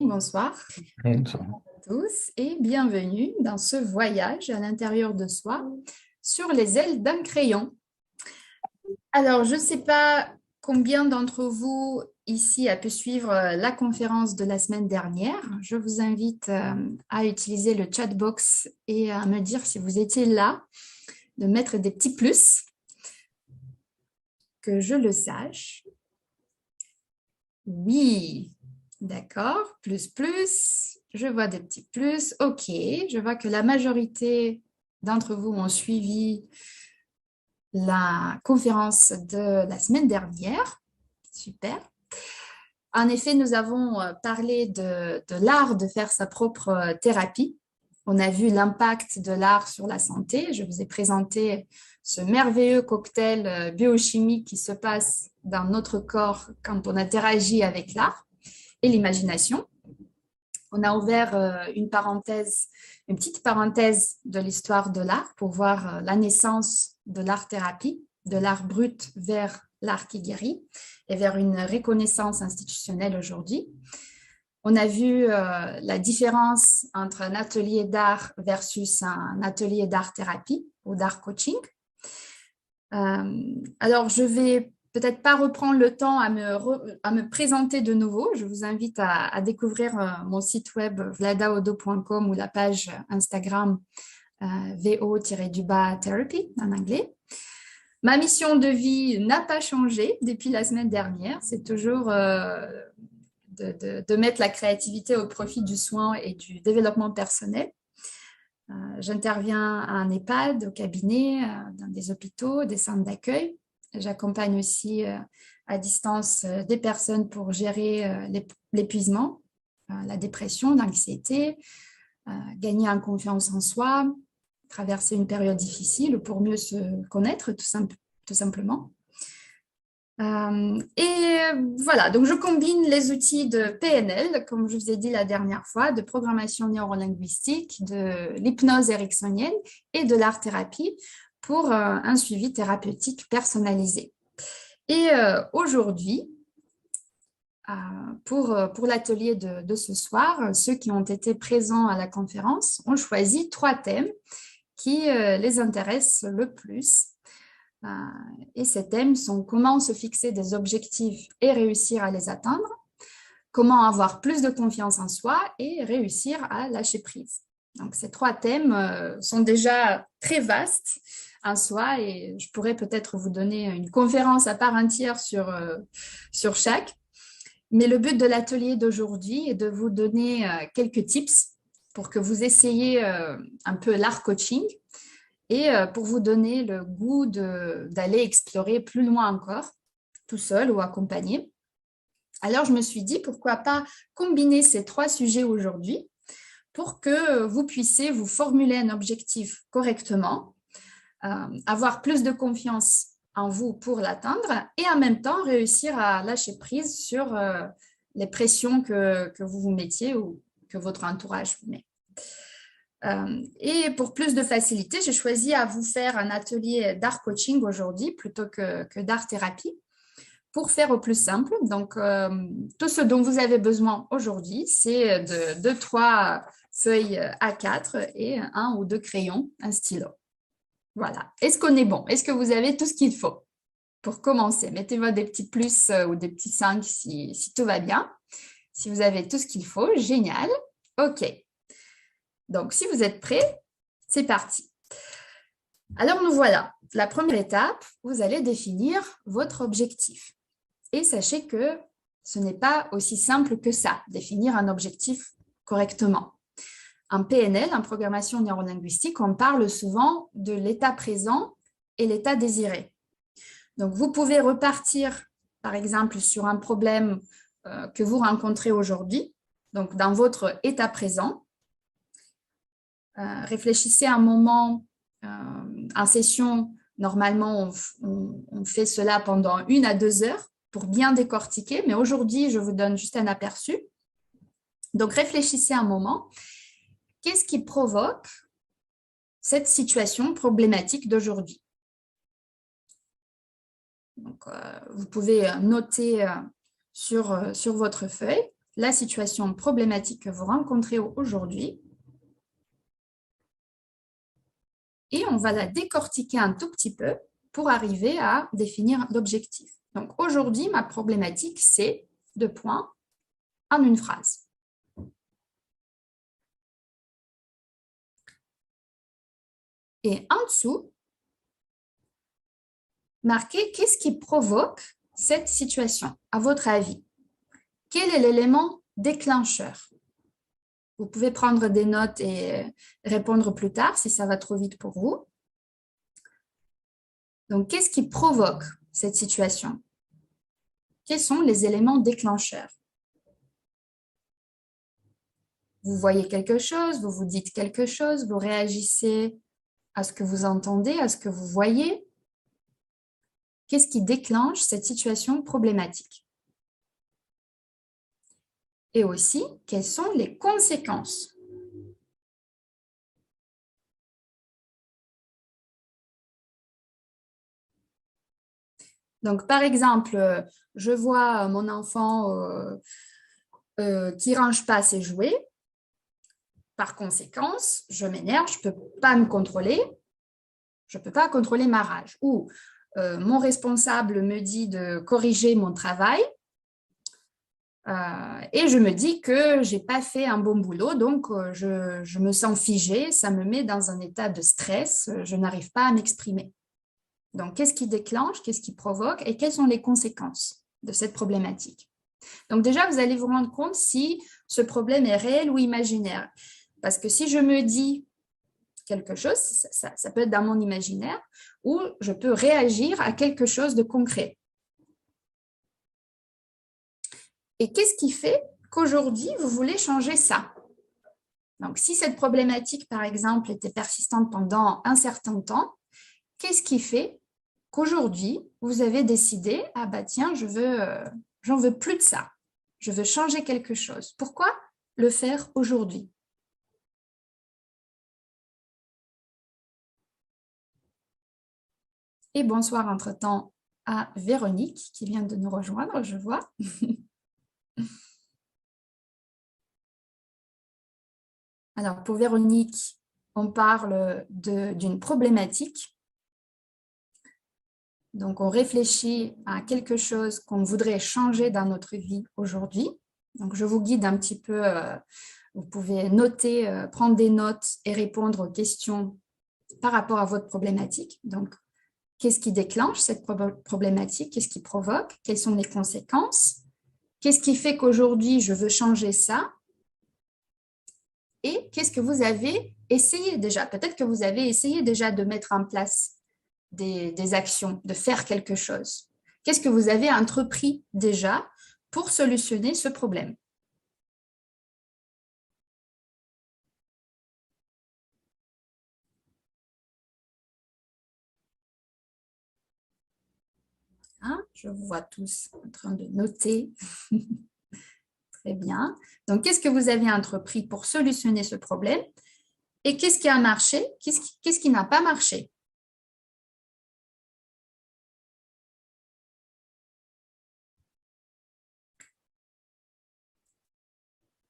Bonsoir Ça va. à tous et bienvenue dans ce voyage à l'intérieur de soi sur les ailes d'un crayon. Alors, je ne sais pas combien d'entre vous ici a pu suivre la conférence de la semaine dernière. Je vous invite à utiliser le chat box et à me dire si vous étiez là, de mettre des petits plus, que je le sache. Oui, d'accord, plus, plus. Je vois des petits plus. OK, je vois que la majorité d'entre vous ont suivi la conférence de la semaine dernière. Super. En effet, nous avons parlé de l'art de faire sa propre thérapie. On a vu l'impact de l'art sur la santé. Je vous ai présenté ce merveilleux cocktail biochimique qui se passe dans notre corps quand on interagit avec l'art et l'imagination. On a ouvert une petite parenthèse de l'histoire de l'art pour voir la naissance de l'art-thérapie, de l'art brut vers l'art qui guérit et vers une reconnaissance institutionnelle aujourd'hui. On a vu la différence entre un atelier d'art versus un atelier d'art-thérapie ou d'art-coaching. Alors, je vais peut-être pas reprendre le temps à me présenter de nouveau. Je vous invite à découvrir mon site web vladaodo.com ou la page Instagram VO-therapy en anglais. Ma mission de vie n'a pas changé depuis la semaine dernière. C'est toujours de mettre la créativité au profit du soin et du développement personnel. J'interviens à un EHPAD, au cabinet, dans des hôpitaux, des centres d'accueil. J'accompagne aussi à distance des personnes pour gérer l'épuisement, la dépression, l'anxiété, gagner en confiance en soi, traverser une période difficile pour mieux se connaître tout simplement. Et voilà, donc je combine les outils de PNL, comme je vous ai dit la dernière fois, de programmation neurolinguistique, de l'hypnose ericksonienne et de l'art-thérapie pour un suivi thérapeutique personnalisé. Et aujourd'hui, pour l'atelier de ce soir, ceux qui ont été présents à la conférence ont choisi 3 thèmes qui les intéressent le plus. Et ces thèmes sont comment se fixer des objectifs et réussir à les atteindre, comment avoir plus de confiance en soi et réussir à lâcher prise. Donc ces 3 thèmes sont déjà très vastes en soi et je pourrais peut-être vous donner une conférence à part entière sur chaque. Mais le but de l'atelier d'aujourd'hui est de vous donner quelques tips pour que vous essayiez un peu l'art coaching et pour vous donner le goût d'aller explorer plus loin encore, tout seul ou accompagné. Alors, je me suis dit, pourquoi pas combiner ces 3 sujets aujourd'hui pour que vous puissiez vous formuler un objectif correctement, avoir plus de confiance en vous pour l'atteindre et en même temps réussir à lâcher prise sur les pressions que vous vous mettiez ou que votre entourage vous met. Et pour plus de facilité, j'ai choisi à vous faire un atelier d'art coaching aujourd'hui plutôt que d'art thérapie pour faire au plus simple. Donc, tout ce dont vous avez besoin aujourd'hui, c'est de 3 feuilles A4 et 1 ou 2 crayons, un stylo. Voilà. Est-ce qu'on est bon? Est-ce que vous avez tout ce qu'il faut pour commencer? Mettez-moi des petits plus ou des petits 5 si tout va bien. Si vous avez tout ce qu'il faut, génial. OK. Donc, si vous êtes prêts, c'est parti. Alors, nous voilà. La première étape, vous allez définir votre objectif. Et sachez que ce n'est pas aussi simple que ça, définir un objectif correctement. En PNL, en programmation neurolinguistique, on parle souvent de l'état présent et l'état désiré. Donc, vous pouvez repartir, par exemple, sur un problème que vous rencontrez aujourd'hui, donc dans votre état présent. Réfléchissez un moment en session. Normalement, on fait cela pendant 1 à 2 heures pour bien décortiquer, mais aujourd'hui, je vous donne juste un aperçu. Donc, réfléchissez un moment. Qu'est-ce qui provoque cette situation problématique d'aujourd'hui? Donc, vous pouvez noter sur votre feuille la situation problématique que vous rencontrez aujourd'hui et on va la décortiquer un tout petit peu pour arriver à définir l'objectif. Donc aujourd'hui, ma problématique, c'est deux points en une phrase. Et en dessous, marquez qu'est-ce qui provoque cette situation, à votre avis. Quel est l'élément déclencheur? Vous pouvez prendre des notes et répondre plus tard si ça va trop vite pour vous. Donc, qu'est-ce qui provoque cette situation? Quels sont les éléments déclencheurs? Vous voyez quelque chose, vous vous dites quelque chose, vous réagissez à ce que vous entendez, à ce que vous voyez. Qu'est-ce qui déclenche cette situation problématique? Et aussi, quelles sont les conséquences? Donc, par exemple, je vois mon enfant qui ne range pas ses jouets. Par conséquent, je m'énerve, je ne peux pas me contrôler, je ne peux pas contrôler ma rage. Ou mon responsable me dit de corriger mon travail et je me dis que je n'ai pas fait un bon boulot, donc je me sens figée, ça me met dans un état de stress, je n'arrive pas à m'exprimer. Donc, qu'est-ce qui déclenche, qu'est-ce qui provoque et quelles sont les conséquences de cette problématique? Donc déjà, vous allez vous rendre compte si ce problème est réel ou imaginaire. Parce que si je me dis quelque chose, ça peut être dans mon imaginaire, ou je peux réagir à quelque chose de concret. Et qu'est-ce qui fait qu'aujourd'hui, vous voulez changer ça? Donc, si cette problématique, par exemple, était persistante pendant un certain temps, qu'est-ce qui fait qu'aujourd'hui, vous avez décidé, ah bah tiens, j'en veux plus de ça, je veux changer quelque chose. Pourquoi le faire aujourd'hui? Et bonsoir entre-temps à Véronique qui vient de nous rejoindre, je vois. Alors, pour Véronique, on parle d'une problématique. Donc, on réfléchit à quelque chose qu'on voudrait changer dans notre vie aujourd'hui. Donc, je vous guide un petit peu. Vous pouvez noter, prendre des notes et répondre aux questions par rapport à votre problématique. Donc, qu'est-ce qui déclenche cette problématique? Qu'est-ce qui provoque? Quelles sont les conséquences? Qu'est-ce qui fait qu'aujourd'hui, je veux changer ça? Et qu'est-ce que vous avez essayé déjà? Peut-être que vous avez essayé déjà de mettre en place des actions, de faire quelque chose. Qu'est-ce que vous avez entrepris déjà pour solutionner ce problème? Hein, je vous vois tous en train de noter. Très bien. Donc, qu'est-ce que vous avez entrepris pour solutionner ce problème? Et qu'est-ce qui a marché? Qu'est-ce qui n'a pas marché?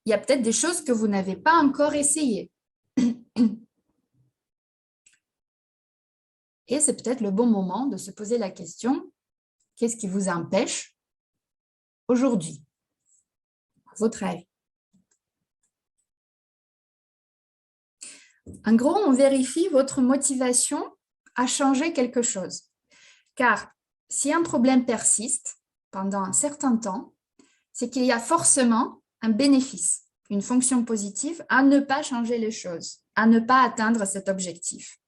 Il y a peut-être des choses que vous n'avez pas encore essayées. Et c'est peut-être le bon moment de se poser la question, qu'est-ce qui vous empêche aujourd'hui, à votre avis? En gros, on vérifie votre motivation à changer quelque chose. Car si un problème persiste pendant un certain temps, c'est qu'il y a forcément un bénéfice, une fonction positive à ne pas changer les choses, à ne pas atteindre cet objectif.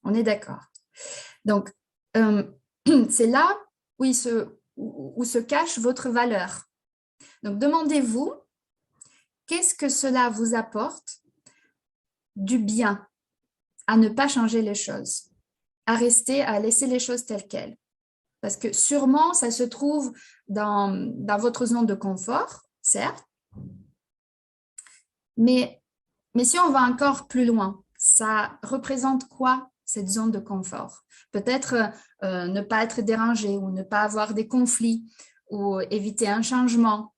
On est d'accord. Donc, c'est là où se cache votre valeur. Donc, demandez-vous, qu'est-ce que cela vous apporte du bien à ne pas changer les choses, à rester, à laisser les choses telles quelles? Parce que sûrement, ça se trouve dans votre zone de confort, certes, mais si on va encore plus loin, ça représente quoi cette zone de confort? Peut-être ne pas être dérangé ou ne pas avoir des conflits ou éviter un changement.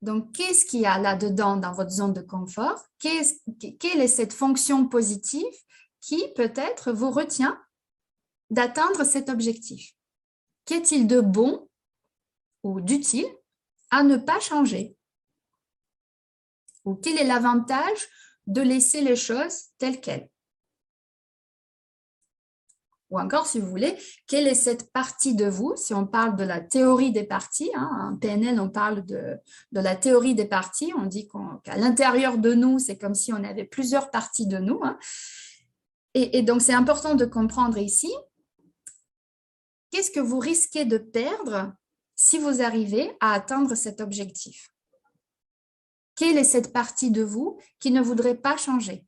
Donc, qu'est-ce qu'il y a là-dedans dans votre zone de confort? Quelle est cette fonction positive qui peut-être vous retient d'atteindre cet objectif? Qu'est-il de bon ou d'utile à ne pas changer? Ou quel est l'avantage de laisser les choses telles quelles? Ou encore, si vous voulez, quelle est cette partie de vous, si on parle de la théorie des parties, en PNL, on parle de la théorie des parties, on dit qu'à l'intérieur de nous, c'est comme si on avait plusieurs parties de nous. Et donc, c'est important de comprendre ici, qu'est-ce que vous risquez de perdre si vous arrivez à atteindre cet objectif? Quelle est cette partie de vous qui ne voudrait pas changer?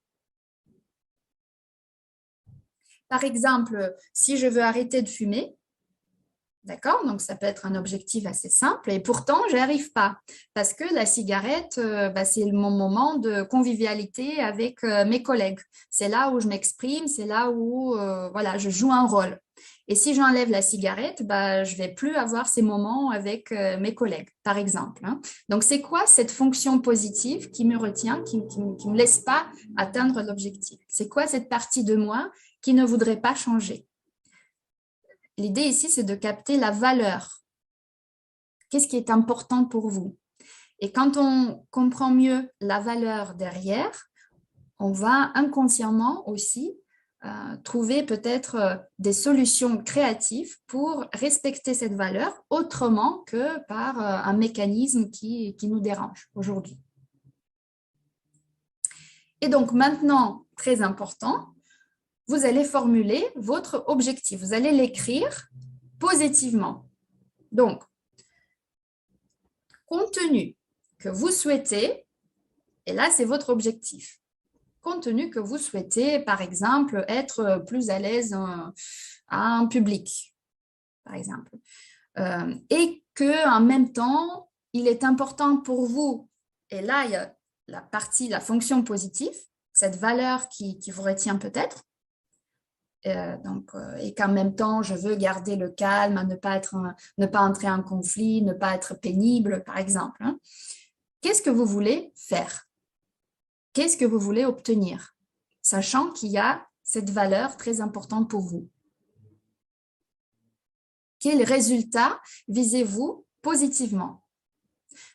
Par exemple, si je veux arrêter de fumer, d'accord, donc ça peut être un objectif assez simple et pourtant, je n'y arrive pas parce que la cigarette, c'est mon moment de convivialité avec mes collègues. C'est là où je m'exprime, c'est là où voilà, je joue un rôle. Et si j'enlève la cigarette, je ne vais plus avoir ces moments avec mes collègues, par exemple. Donc, c'est quoi cette fonction positive qui me retient, qui ne me laisse pas atteindre l'objectif? C'est quoi cette partie de moi qui ne voudrait pas changer? L'idée ici, c'est de capter la valeur. Qu'est-ce qui est important pour vous? Et quand on comprend mieux la valeur derrière, on va inconsciemment aussi trouver peut-être des solutions créatives pour respecter cette valeur autrement que par un mécanisme qui nous dérange aujourd'hui. Et donc maintenant, très important, vous allez formuler votre objectif. Vous allez l'écrire positivement. Donc, compte tenu que vous souhaitez, et là, c'est votre objectif, compte tenu que vous souhaitez, par exemple, être plus à l'aise en public, par exemple, et qu'en même temps, il est important pour vous, et là, il y a la fonction positive, cette valeur qui vous retient peut-être, et qu'en même temps, je veux garder le calme, ne pas entrer en conflit, ne pas être pénible, par exemple. Qu'est-ce que vous voulez faire? Qu'est-ce que vous voulez obtenir? Sachant qu'il y a cette valeur très importante pour vous. Quel résultat visez-vous positivement?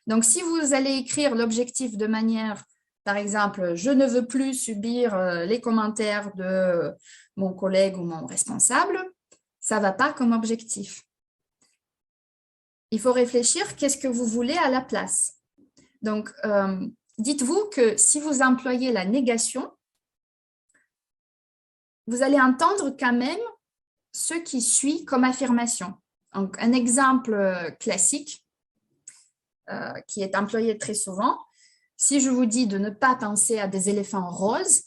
Donc, si vous allez écrire l'objectif de manière, par exemple, je ne veux plus subir les commentaires de mon collègue ou mon responsable, ça ne va pas comme objectif. Il faut réfléchir, qu'est-ce que vous voulez à la place? Donc, dites-vous que si vous employez la négation, vous allez entendre quand même ce qui suit comme affirmation. Donc, un exemple classique qui est employé très souvent, si je vous dis de ne pas penser à des éléphants roses,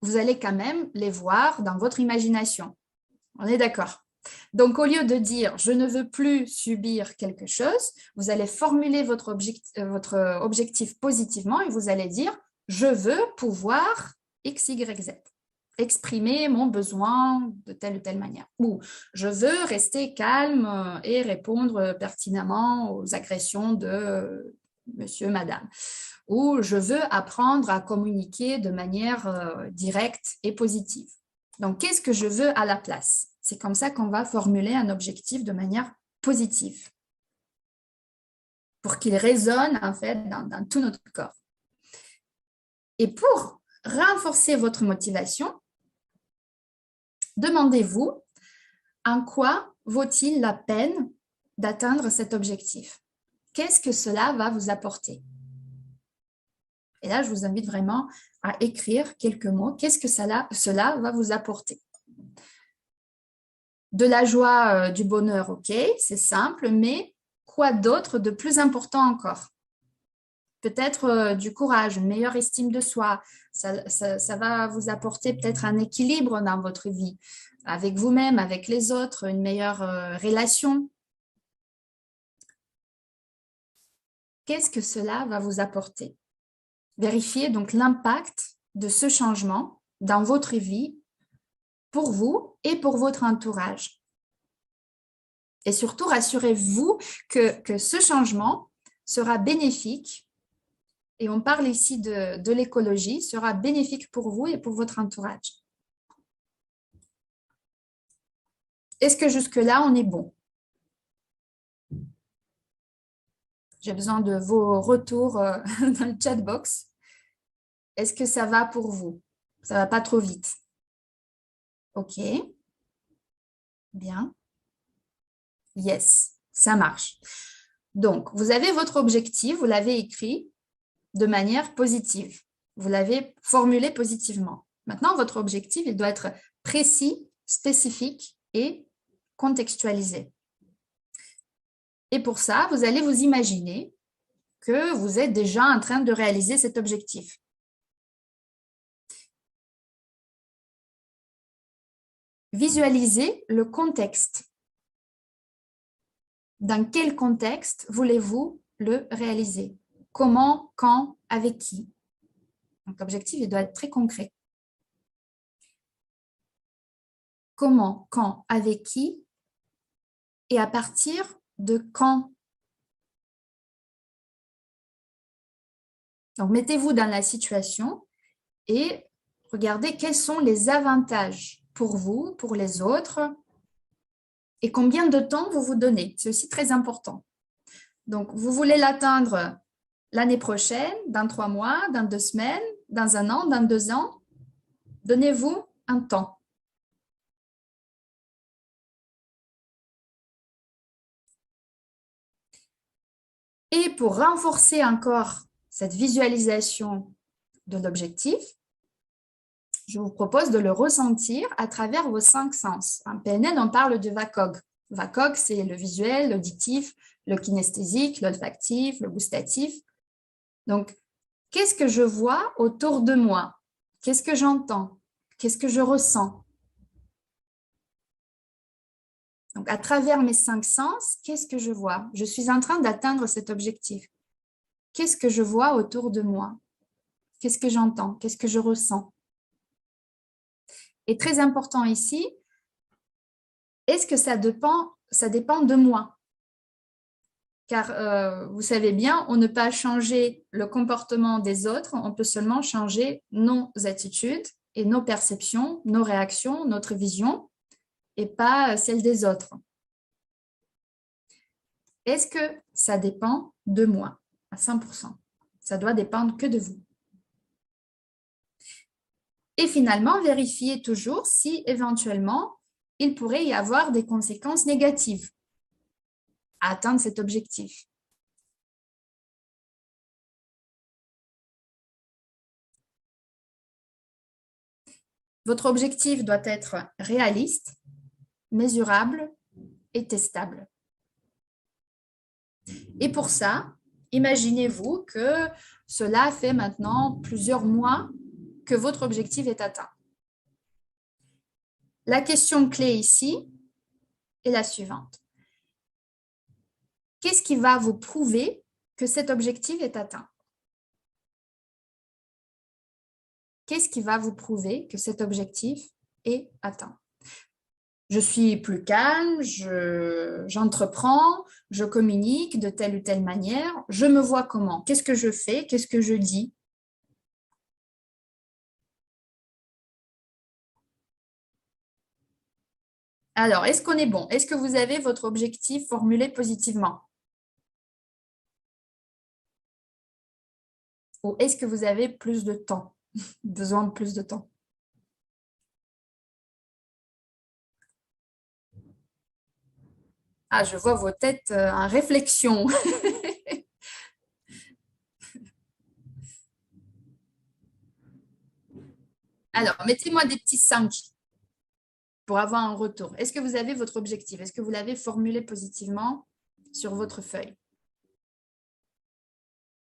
vous allez quand même les voir dans votre imagination. On est d'accord? Donc, au lieu de dire « je ne veux plus subir quelque chose », vous allez formuler votre objectif positivement et vous allez dire « je veux pouvoir X, Y, Z ». Exprimer mon besoin de telle ou telle manière. Ou je veux rester calme et répondre pertinemment aux agressions de monsieur, madame. Ou je veux apprendre à communiquer de manière directe et positive. Donc, qu'est-ce que je veux à la place? C'est comme ça qu'on va formuler un objectif de manière positive pour qu'il résonne en fait dans tout notre corps. Et pour renforcer votre motivation, demandez-vous en quoi vaut-il la peine d'atteindre cet objectif? Qu'est-ce que cela va vous apporter? Et là, je vous invite vraiment à écrire quelques mots. Qu'est-ce que cela va vous apporter? De la joie, du bonheur, ok, c'est simple, mais quoi d'autre de plus important encore? Peut-être du courage, une meilleure estime de soi. Ça va vous apporter peut-être un équilibre dans votre vie, avec vous-même, avec les autres, une meilleure relation. Qu'est-ce que cela va vous apporter? Vérifiez donc l'impact de ce changement dans votre vie pour vous et pour votre entourage. Et surtout, rassurez-vous que ce changement sera bénéfique et on parle ici de l'écologie, sera bénéfique pour vous et pour votre entourage. Est-ce que jusque-là, on est bon? J'ai besoin de vos retours dans le chat box. Est-ce que ça va pour vous? Ça ne va pas trop vite? OK. Bien. Yes, ça marche. Donc, vous avez votre objectif, vous l'avez écrit de manière positive. Vous l'avez formulé positivement. Maintenant, votre objectif, il doit être précis, spécifique et contextualisé. Et pour ça, vous allez vous imaginer que vous êtes déjà en train de réaliser cet objectif. Visualisez le contexte. Dans quel contexte voulez-vous le réaliser? Comment, quand, avec qui? Donc, l'objectif, il doit être très concret. Comment, quand, avec qui et à partir de quand? Donc, mettez-vous dans la situation et regardez quels sont les avantages pour vous, pour les autres, et combien de temps vous vous donnez. C'est aussi très important. Donc, vous voulez l'atteindre l'année prochaine, dans 3 mois, dans 2 semaines, dans 1 an, dans 2 ans. Donnez-vous un temps. Et pour renforcer encore cette visualisation de l'objectif, je vous propose de le ressentir à travers vos 5 sens. En PNL, on parle de VACOG. VACOG, c'est le visuel, l'auditif, le kinesthésique, l'olfactif, le gustatif. Donc, qu'est-ce que je vois autour de moi? Qu'est-ce que j'entends? Qu'est-ce que je ressens? Donc, à travers mes 5 sens, qu'est-ce que je vois? Je suis en train d'atteindre cet objectif. Qu'est-ce que je vois autour de moi? Qu'est-ce que j'entends? Qu'est-ce que je ressens? Et très important ici, est-ce que ça dépend de moi? Car vous savez bien, on ne peut pas changer le comportement des autres, on peut seulement changer nos attitudes et nos perceptions, nos réactions, notre vision, et pas celle des autres. Est-ce que ça dépend de moi à 100%? Ça doit dépendre que de vous. Et finalement, vérifiez toujours si éventuellement, il pourrait y avoir des conséquences négatives à atteindre cet objectif. Votre objectif doit être réaliste, mesurable et testable. Et pour ça, imaginez-vous que cela fait maintenant plusieurs mois que votre objectif est atteint. La question clé ici est la suivante. Qu'est-ce qui va vous prouver que cet objectif est atteint? Qu'est-ce qui va vous prouver que cet objectif est atteint? Je suis plus calme, j'entreprends, je communique de telle ou telle manière. Je me vois comment? Qu'est-ce que je fais? Qu'est-ce que je dis? Alors, est-ce qu'on est bon? Est-ce que vous avez votre objectif formulé positivement? Ou est-ce que vous avez plus de temps? Besoin de plus de temps? Ah, je vois vos têtes en réflexion. Alors, mettez-moi des petits 5 pour avoir un retour. Est-ce que vous avez votre objectif? Est-ce que vous l'avez formulé positivement sur votre feuille?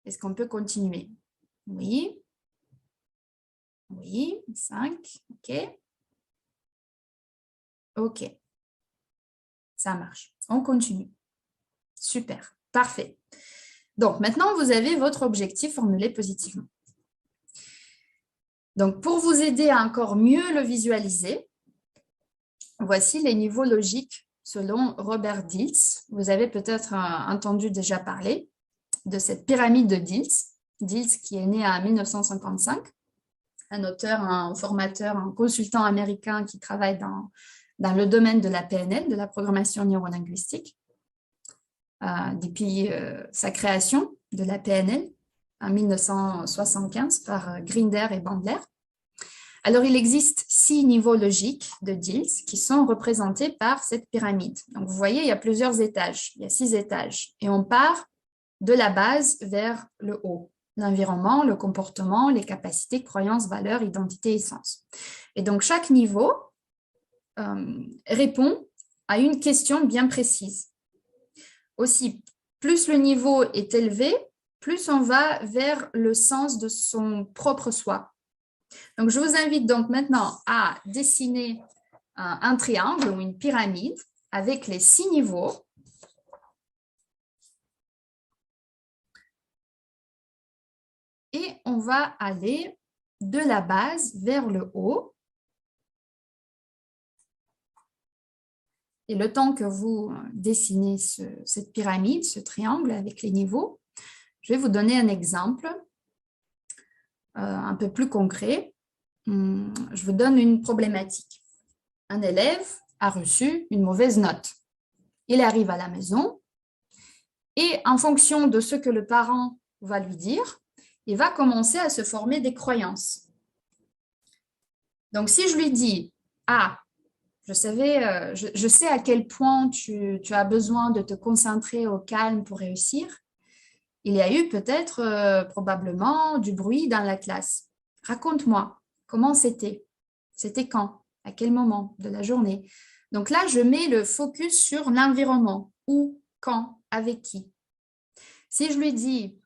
Est-ce qu'on peut continuer? Oui. Oui, 5. OK. OK. Ça marche. On continue. Super. Parfait. Donc, maintenant, vous avez votre objectif formulé positivement. Donc, pour vous aider à encore mieux le visualiser, voici les niveaux logiques selon Robert Dilts. Vous avez peut-être entendu déjà parler de cette pyramide de Dilts. Diels qui est né en 1955, un auteur, un formateur, un consultant américain qui travaille dans le domaine de la PNL, de la programmation neurolinguistique, depuis sa création de la PNL en 1975 par Grinder et Bandler. Alors, il existe 6 niveaux logiques de Diels qui sont représentés par cette pyramide. Donc, vous voyez, il y a plusieurs étages, il y a 6 étages. Et on part de la base vers le haut. L'environnement, le comportement, les capacités, croyances, valeurs, identité et sens. Et donc, chaque niveau répond à une question bien précise. Aussi, plus le niveau est élevé, plus on va vers le sens de son propre soi. Donc, je vous invite donc maintenant à dessiner un triangle ou une pyramide avec les 6 niveaux. Et on va aller de la base vers le haut. Et le temps que vous dessinez cette pyramide, ce triangle avec les niveaux, je vais vous donner un exemple un peu plus concret. Je vous donne une problématique. Un élève a reçu une mauvaise note. Il arrive à la maison et en fonction de ce que le parent va lui dire, il va commencer à se former des croyances. Donc, si je lui dis « Ah, je sais à quel point tu as besoin de te concentrer au calme pour réussir », il y a eu peut-être probablement du bruit dans la classe. Raconte-moi, comment c'était? C'était quand? À quel moment de la journée? Donc là, je mets le focus sur l'environnement. Où, quand, avec qui? Si je lui dis,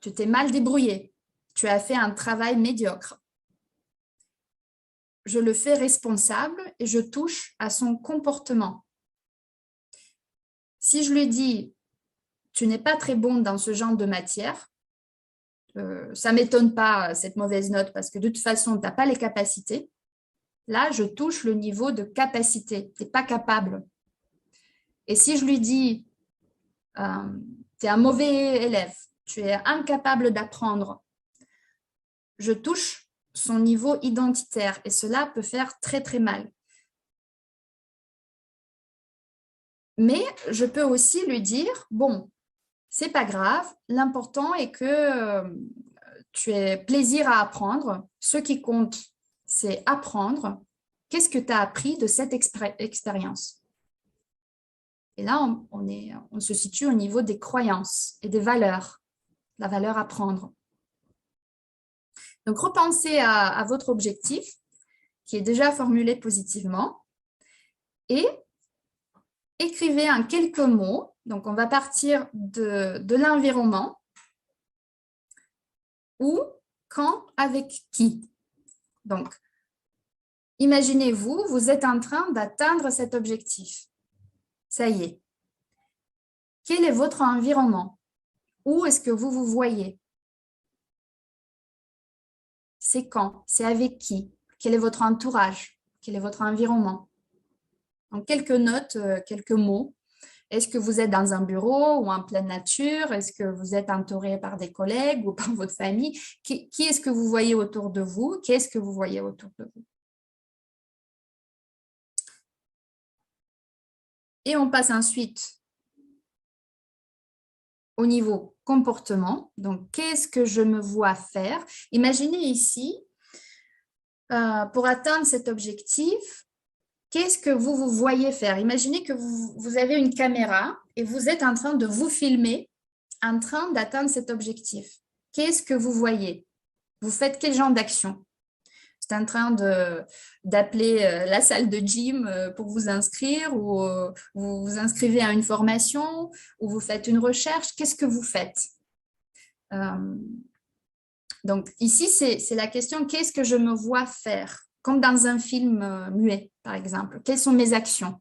tu t'es mal débrouillé, tu as fait un travail médiocre, je le fais responsable et je touche à son comportement. Si je lui dis, tu n'es pas très bon dans ce genre de matière, ça ne m'étonne pas cette mauvaise note parce que de toute façon, tu n'as pas les capacités. Là, je touche le niveau de capacité. Tu n'es pas capable. Et si je lui dis, tu es un mauvais élève, tu es incapable d'apprendre, je touche son niveau identitaire et cela peut faire très, très mal. Mais je peux aussi lui dire, bon, c'est pas grave, l'important est que tu aies plaisir à apprendre. Ce qui compte, c'est apprendre. Qu'est-ce que tu as appris de cette expérience? Et là, on se situe au niveau des croyances et des valeurs, la valeur à prendre. Donc, repensez à votre objectif qui est déjà formulé positivement et écrivez en quelques mots. Donc, on va partir de l'environnement. Où, quand, avec qui. Donc, imaginez-vous, vous êtes en train d'atteindre cet objectif. Ça y est. Quel est votre environnement? Où est-ce que vous vous voyez? C'est quand? C'est avec qui? Quel est votre entourage? Quel est votre environnement? Donc, quelques notes, quelques mots. Est-ce que vous êtes dans un bureau ou en pleine nature? Est-ce que vous êtes entouré par des collègues ou par votre famille? Qui est-ce que vous voyez autour de vous? Qu'est-ce que vous voyez autour de vous? Et on passe ensuite au niveau comportement. Donc, qu'est-ce que je me vois faire? Imaginez ici, pour atteindre cet objectif, qu'est-ce que vous vous voyez faire? Imaginez que vous avez une caméra et vous êtes en train de vous filmer en train d'atteindre cet objectif. Qu'est-ce que vous voyez? Vous faites quel genre d'action? Vous êtes en train d'appeler la salle de gym pour vous inscrire ou vous vous inscrivez à une formation ou vous faites une recherche. Qu'est-ce que vous faites? Donc, ici, c'est la question, qu'est-ce que je me vois faire? Comme dans un film muet, par exemple. Quelles sont mes actions?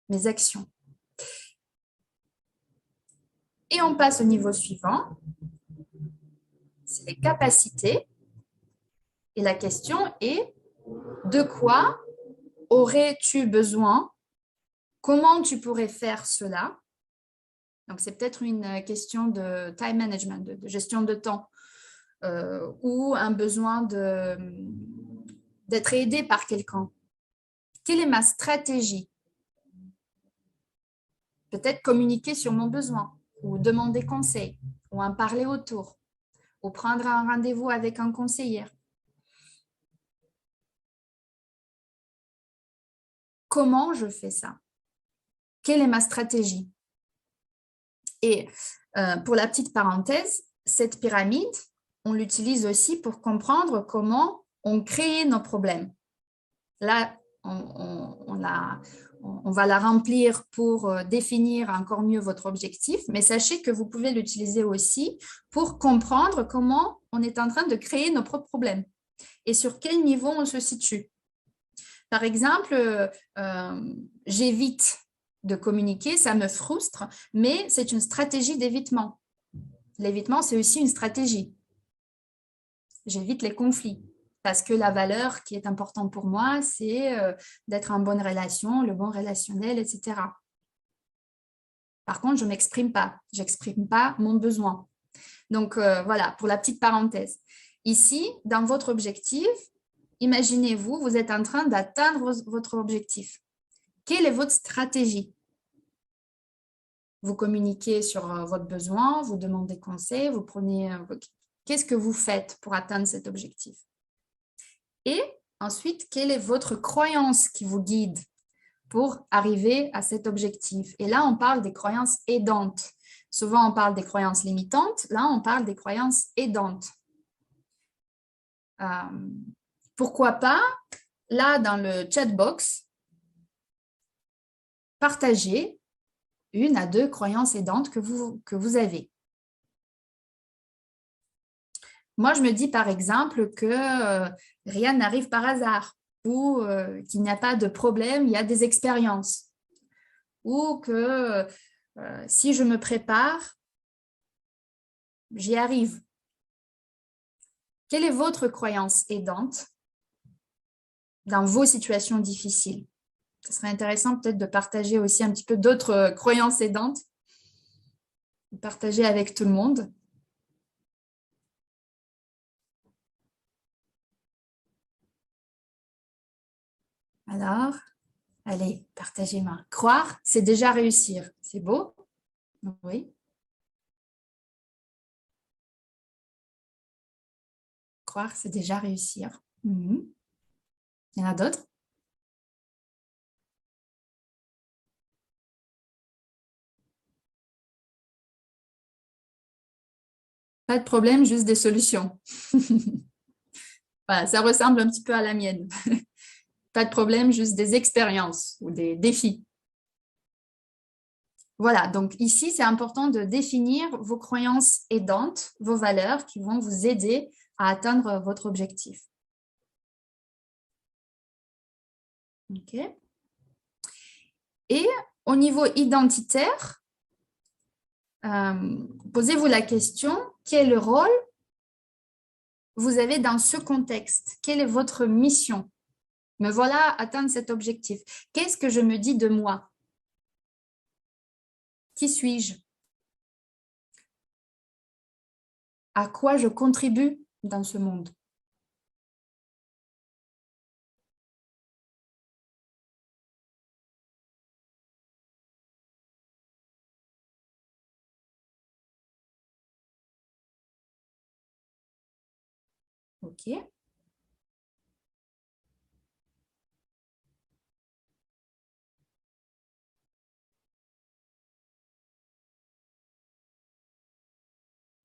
Mes actions. Et on passe au niveau suivant. C'est les capacités. Et la question est, de quoi aurais-tu besoin? Comment tu pourrais faire cela? Donc, c'est peut-être une question de time management, de gestion de temps, ou un besoin d'être aidé par quelqu'un. Quelle est ma stratégie? Peut-être communiquer sur mon besoin, ou demander conseil, ou en parler autour, ou prendre un rendez-vous avec un conseiller. Comment je fais ça? Quelle est ma stratégie? Et pour la petite parenthèse, cette pyramide, on l'utilise aussi pour comprendre comment on crée nos problèmes. Là, on va la remplir pour définir encore mieux votre objectif, mais sachez que vous pouvez l'utiliser aussi pour comprendre comment on est en train de créer nos propres problèmes et sur quel niveau on se situe. Par exemple, j'évite de communiquer, ça me frustre, mais c'est une stratégie d'évitement. L'évitement, c'est aussi une stratégie. J'évite les conflits parce que la valeur qui est importante pour moi, c'est d'être en bonne relation, le bon relationnel, etc. Par contre, je ne m'exprime pas. Je n'exprime pas mon besoin. Donc, voilà, pour la petite parenthèse. Ici, dans votre objectif, imaginez-vous, vous êtes en train d'atteindre votre objectif. Quelle est votre stratégie? Vous communiquez sur votre besoin, vous demandez conseil, vous prenez... Qu'est-ce que vous faites pour atteindre cet objectif? Et ensuite, quelle est votre croyance qui vous guide pour arriver à cet objectif? Et là, on parle des croyances aidantes. Souvent, on parle des croyances limitantes. Là, on parle des croyances aidantes. Pourquoi pas, là, dans le chat box, partager 1 à 2 croyances aidantes que vous avez. Moi, je me dis par exemple que rien n'arrive par hasard ou qu'il n'y a pas de problème, il y a des expériences. Ou que si je me prépare, j'y arrive. Quelle est votre croyance aidante dans vos situations difficiles? Ce serait intéressant peut-être de partager aussi un petit peu d'autres croyances aidantes, de partager avec tout le monde. Alors, allez, partagez-moi. Croire, c'est déjà réussir. C'est beau? Oui. Croire, c'est déjà réussir. Il y en a d'autres? Pas de problème, juste des solutions. Voilà, ça ressemble un petit peu à la mienne. Pas de problème, juste des expériences ou des défis. Voilà, donc ici, c'est important de définir vos croyances aidantes, vos valeurs qui vont vous aider à atteindre votre objectif. OK. Et au niveau identitaire, posez-vous la question, quel rôle vous avez dans ce contexte? Quelle est votre mission? Me voilà à atteindre cet objectif. Qu'est-ce que je me dis de moi? Qui suis-je? À quoi je contribue dans ce monde? OK.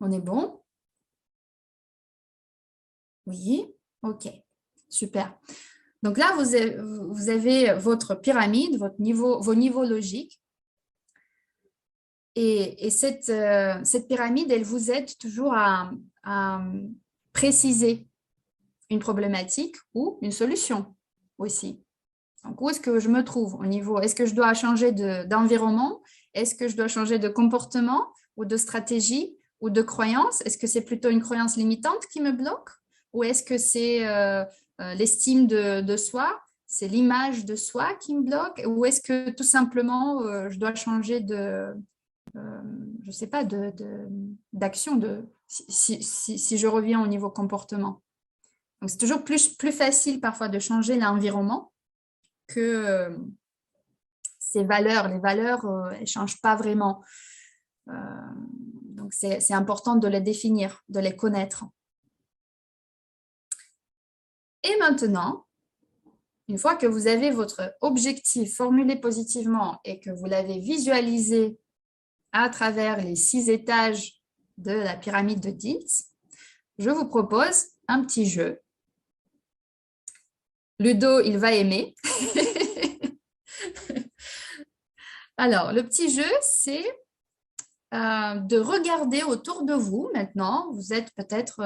On est bon? Oui. OK. Super. Donc là, vous avez votre pyramide, vos niveaux logiques. Et cette pyramide, elle vous aide toujours à préciser une problématique ou une solution aussi. Donc, où est-ce que je me trouve au niveau? Est-ce que je dois changer d'environnement? Est-ce que je dois changer de comportement ou de stratégie ou de croyance? Est-ce que c'est plutôt une croyance limitante qui me bloque? Ou est-ce que c'est l'estime de soi? C'est l'image de soi qui me bloque? Ou est-ce que tout simplement, je dois changer je ne sais pas, d'action, si je reviens au niveau comportement. Donc, c'est toujours plus facile parfois de changer l'environnement que ces valeurs. Les valeurs, elles ne changent pas vraiment. Donc, c'est important de les définir, de les connaître. Et maintenant, une fois que vous avez votre objectif formulé positivement et que vous l'avez visualisé à travers les 6 étages de la pyramide de Dietz, je vous propose un petit jeu. Ludo, il va aimer. Alors, le petit jeu, c'est de regarder autour de vous maintenant. Vous êtes peut-être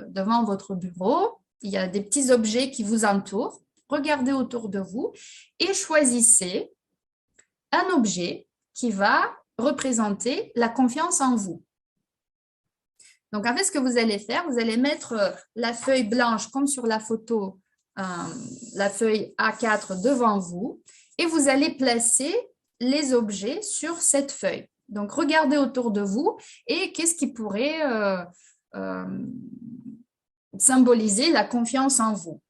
devant votre bureau. Il y a des petits objets qui vous entourent. Regardez autour de vous et choisissez un objet qui va représenter la confiance en vous. Donc, en fait, ce que vous allez faire, vous allez mettre la feuille blanche comme sur la photo, la feuille A4 devant vous et vous allez placer les objets sur cette feuille. Donc, regardez autour de vous et qu'est-ce qui pourrait symboliser la confiance en vous.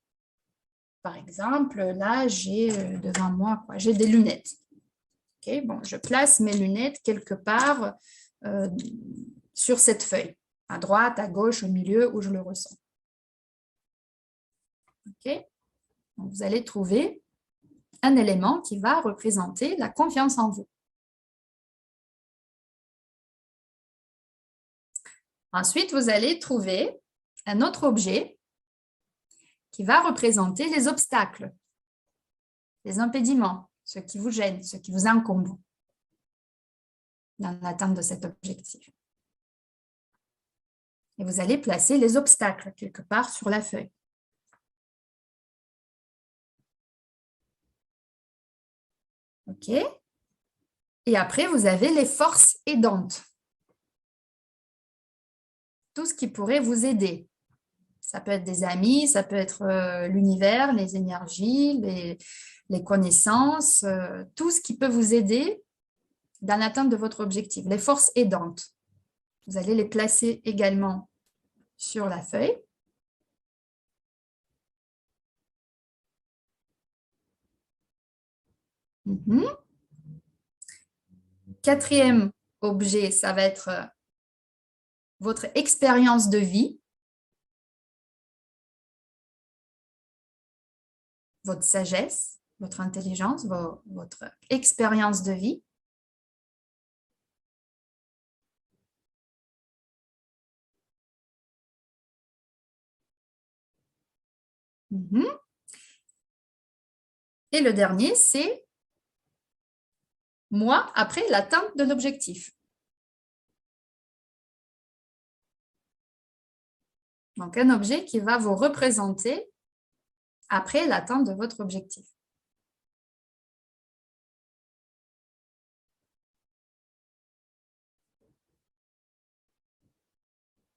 Par exemple, là, j'ai devant moi, j'ai des lunettes. Okay, bon, je place mes lunettes quelque part sur cette feuille, à droite, à gauche, au milieu, où je le ressens. Okay. Donc, vous allez trouver un élément qui va représenter la confiance en vous. Ensuite, vous allez trouver un autre objet qui va représenter les obstacles, les impédiments, ce qui vous gêne, ce qui vous encombre dans l'atteinte de cet objectif. Et vous allez placer les obstacles quelque part sur la feuille. OK. Et après, vous avez les forces aidantes. Tout ce qui pourrait vous aider. Ça peut être des amis, ça peut être l'univers, les énergies, les connaissances, tout ce qui peut vous aider dans l'atteinte de votre objectif. Les forces aidantes. Vous allez les placer également sur la feuille. Quatrième objet, ça va être votre expérience de vie, votre sagesse, votre intelligence, votre expérience de vie. Et le dernier, c'est moi après l'atteinte de l'objectif. Donc, un objet qui va vous représenter après l'atteinte de votre objectif.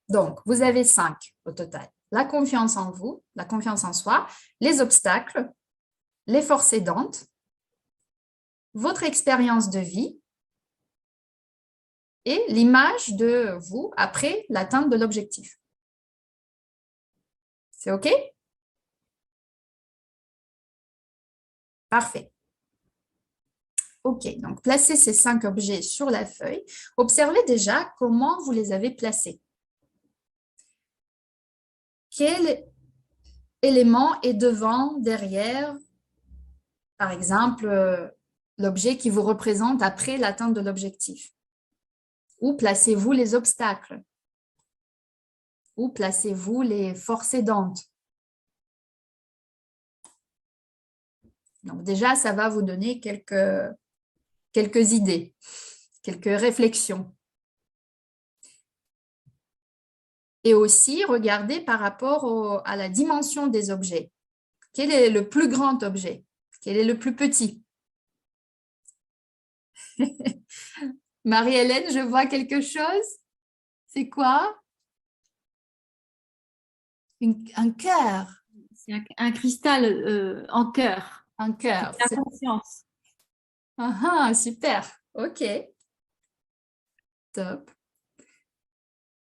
Donc, vous avez 5 au total. La confiance en vous, la confiance en soi, les obstacles, les forces aidantes, votre expérience de vie et l'image de vous après l'atteinte de l'objectif. C'est OK? Parfait. OK, donc placez ces 5 objets sur la feuille. Observez déjà comment vous les avez placés. Quel élément est devant, derrière, par exemple, l'objet qui vous représente après l'atteinte de l'objectif? Où placez-vous les obstacles? Où placez-vous les forces aidantes? Donc déjà, ça va vous donner quelques idées, quelques réflexions. Et aussi, regardez par rapport à la dimension des objets. Quel est le plus grand objet? Quel est le plus petit? Marie-Hélène, je vois quelque chose. C'est quoi? Un cœur. C'est un cristal en cœur. Un cœur. C'est la conscience. Ah, super. OK. Top.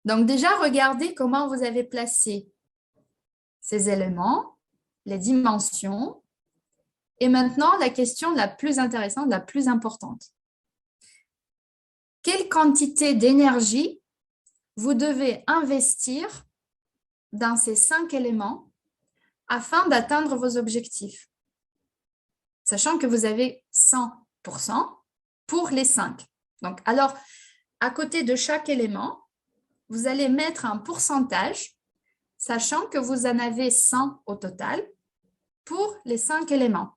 Donc déjà, regardez comment vous avez placé ces éléments, les dimensions. Et maintenant, la question la plus intéressante, la plus importante. Quelle quantité d'énergie vous devez investir dans ces 5 éléments afin d'atteindre vos objectifs, sachant que vous avez 100% pour les 5. Donc, alors, à côté de chaque élément, vous allez mettre un pourcentage, sachant que vous en avez 100 au total pour les 5 éléments.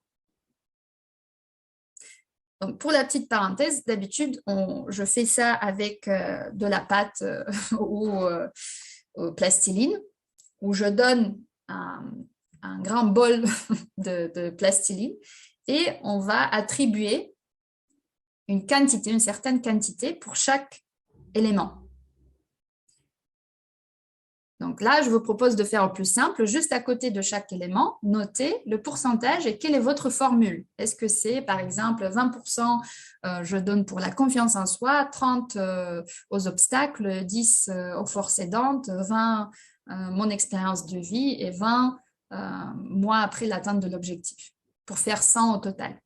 Donc, pour la petite parenthèse, d'habitude, je fais ça avec de la pâte ou plastiline, où je donne un grand bol de plastiline et on va attribuer une certaine quantité pour chaque élément. Donc là, je vous propose de faire au plus simple, juste à côté de chaque élément, notez le pourcentage et quelle est votre formule. Est-ce que c'est, par exemple, 20% je donne pour la confiance en soi, 30 aux obstacles, 10 aux forces aidantes, 20 mon expérience de vie et 20 mois après l'atteinte de l'objectif, pour faire 100 au total.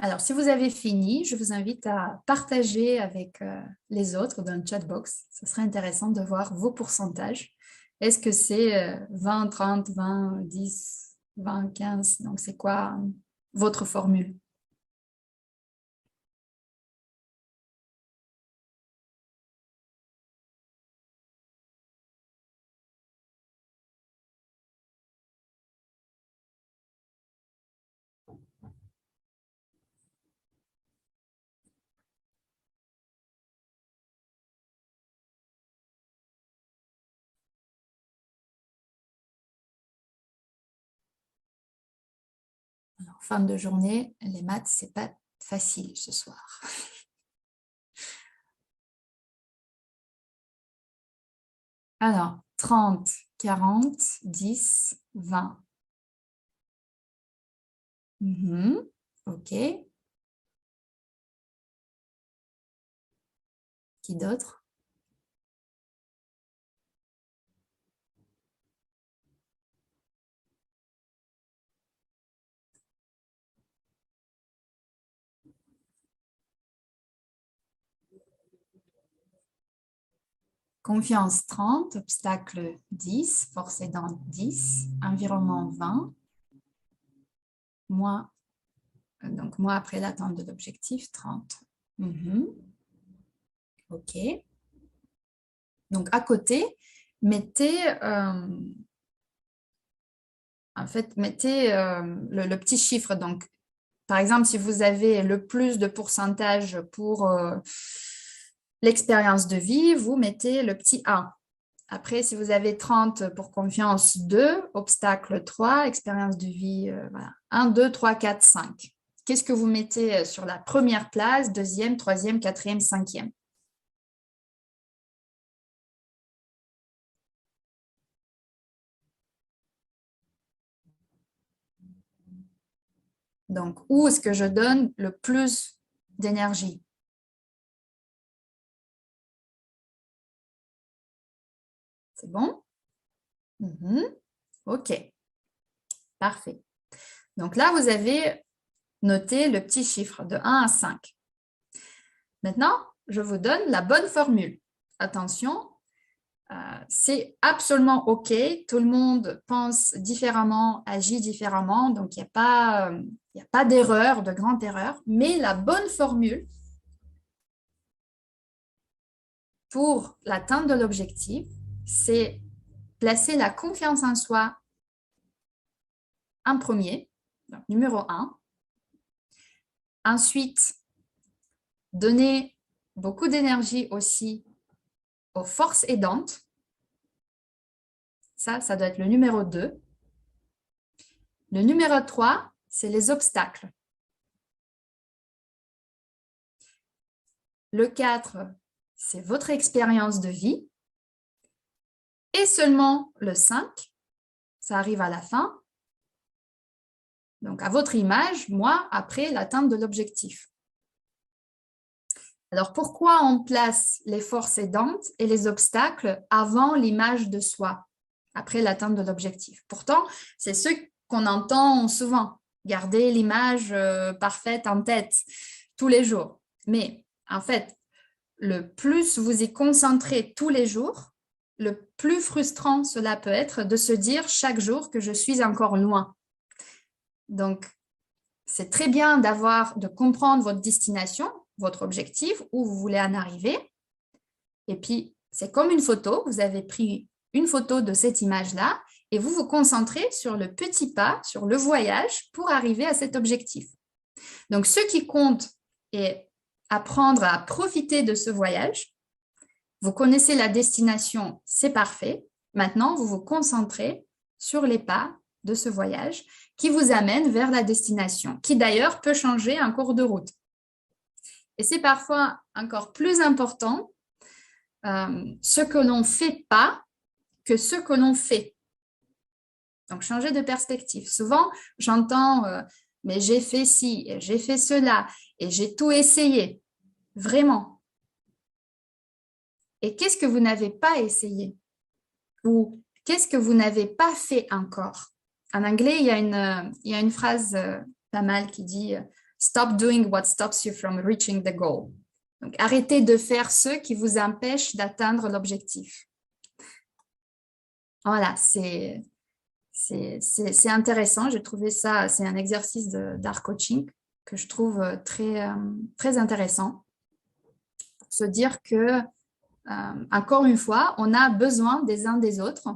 Alors, si vous avez fini, je vous invite à partager avec les autres dans le chat box. Ce serait intéressant de voir vos pourcentages. Est-ce que c'est 20, 30, 20, 10, 20, 15? Donc, c'est quoi votre formule? Alors, fin de journée, les maths, c'est pas facile ce soir. Alors, 30, 40, 10, 20. OK. Qui d'autre? Confiance 30, obstacle 10, force aidante 10, environnement 20, moi après l'atteinte de l'objectif 30. OK. Donc à côté, mettez le petit chiffre. Donc, par exemple, si vous avez le plus de pourcentage pour l'expérience de vie, vous mettez le petit 1. Après, si vous avez 30 pour confiance 2, obstacle 3, expérience de vie voilà. 1, 2, 3, 4, 5. Qu'est-ce que vous mettez sur la première place, deuxième, troisième, quatrième, cinquième? Donc, où est-ce que je donne le plus d'énergie? C'est bon? OK. Parfait. Donc là, vous avez noté le petit chiffre de 1 à 5. Maintenant, je vous donne la bonne formule. Attention, c'est absolument OK. Tout le monde pense différemment, agit différemment. Donc, il n'y a pas d'erreur, de grande erreur. Mais la bonne formule, pour l'atteinte de l'objectif, c'est placer la confiance en soi en premier, donc numéro 1. Ensuite, donner beaucoup d'énergie aussi aux forces aidantes. Ça doit être le numéro 2. Le numéro 3, c'est les obstacles. Le 4, c'est votre expérience de vie. Et seulement le 5, ça arrive à la fin. Donc, à votre image, moi, après l'atteinte de l'objectif. Alors, pourquoi on place les forces aidantes et les obstacles avant l'image de soi, après l'atteinte de l'objectif? Pourtant, c'est ce qu'on entend souvent, garder l'image parfaite en tête tous les jours. Mais en fait, le plus vous y concentrez tous les jours, le plus frustrant cela peut être de se dire chaque jour que je suis encore loin. Donc, c'est très bien de comprendre votre destination, votre objectif, où vous voulez en arriver. Et puis, c'est comme une photo. Vous avez pris une photo de cette image-là et vous vous concentrez sur le petit pas, sur le voyage pour arriver à cet objectif. Donc, ce qui compte est apprendre à profiter de ce voyage. Vous connaissez la destination, c'est parfait. Maintenant, vous vous concentrez sur les pas de ce voyage qui vous amène vers la destination, qui d'ailleurs peut changer en cours de route. Et c'est parfois encore plus important ce que l'on ne fait pas que ce que l'on fait. Donc, changer de perspective. Souvent, j'entends mais j'ai fait ci, et j'ai fait cela, et j'ai tout essayé. Vraiment. Et qu'est-ce que vous n'avez pas essayé? Ou qu'est-ce que vous n'avez pas fait encore? En anglais, il y a une phrase pas mal qui dit « Stop doing what stops you from reaching the goal ». Donc, arrêtez de faire ce qui vous empêche d'atteindre l'objectif. Voilà, c'est intéressant. J'ai trouvé ça, c'est un exercice d'art coaching que je trouve très intéressant. Pour se dire que, encore une fois, on a besoin des uns des autres,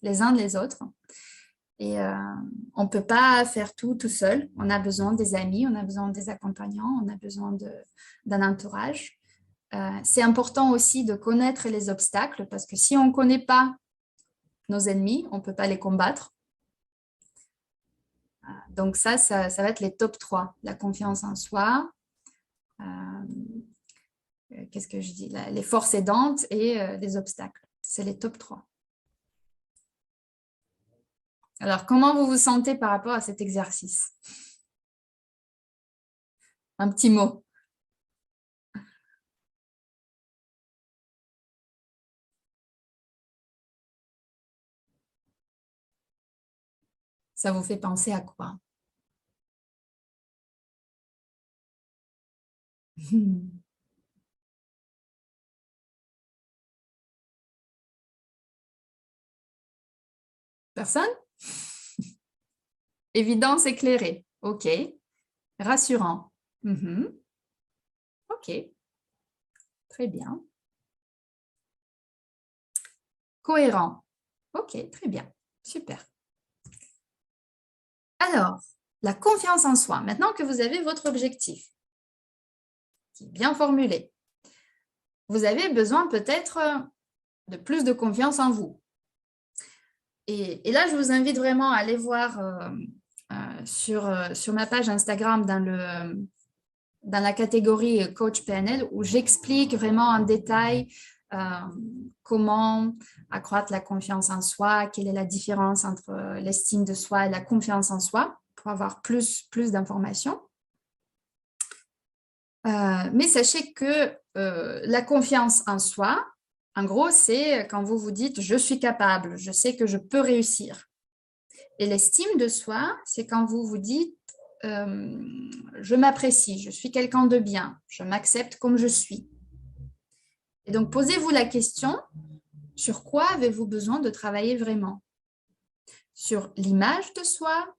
les uns des autres. Et on ne peut pas faire tout seul. On a besoin des amis, on a besoin des accompagnants, on a besoin d'un entourage. C'est important aussi de connaître les obstacles parce que si on ne connaît pas nos ennemis, on ne peut pas les combattre. Donc ça va être les top 3. La confiance en soi, qu'est-ce que je dis là, les forces aidantes et les obstacles. C'est les top 3. Alors, comment vous vous sentez par rapport à cet exercice? Un petit mot. Ça vous fait penser à quoi? Personne? Évidence éclairée. OK. Rassurant. OK. Très bien. Cohérent. OK, très bien. Super. Alors, la confiance en soi. Maintenant que vous avez votre objectif, qui est bien formulé, vous avez besoin peut-être de plus de confiance en vous. Et là, je vous invite vraiment à aller voir sur ma page Instagram dans la catégorie Coach PNL où j'explique vraiment en détail comment accroître la confiance en soi, quelle est la différence entre l'estime de soi et la confiance en soi pour avoir plus d'informations. Mais sachez que la confiance en soi, en gros, c'est quand vous vous dites « je suis capable, je sais que je peux réussir ». Et l'estime de soi, c'est quand vous vous dites « je m'apprécie, je suis quelqu'un de bien, je m'accepte comme je suis ». Et donc, posez-vous la question, sur quoi avez-vous besoin de travailler vraiment? Sur l'image de soi,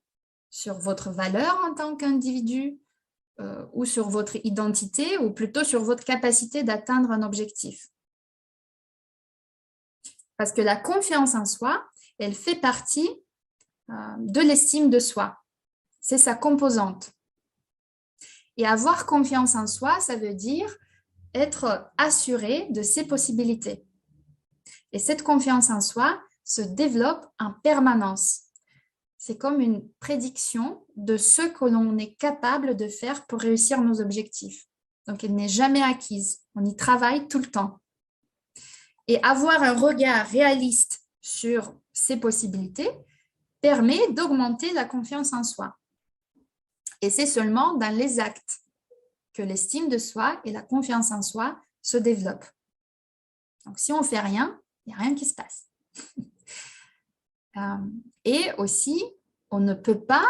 sur votre valeur en tant qu'individu, ou sur votre identité, ou plutôt sur votre capacité d'atteindre un objectif. Parce que la confiance en soi, elle fait partie de l'estime de soi. C'est sa composante. Et avoir confiance en soi, ça veut dire être assuré de ses possibilités. Et cette confiance en soi se développe en permanence. C'est comme une prédiction de ce que l'on est capable de faire pour réussir nos objectifs. Donc, elle n'est jamais acquise. On y travaille tout le temps. Et avoir un regard réaliste sur ses possibilités permet d'augmenter la confiance en soi. Et c'est seulement dans les actes que l'estime de soi et la confiance en soi se développent. Donc, si on ne fait rien, il n'y a rien qui se passe. Et aussi, on ne peut pas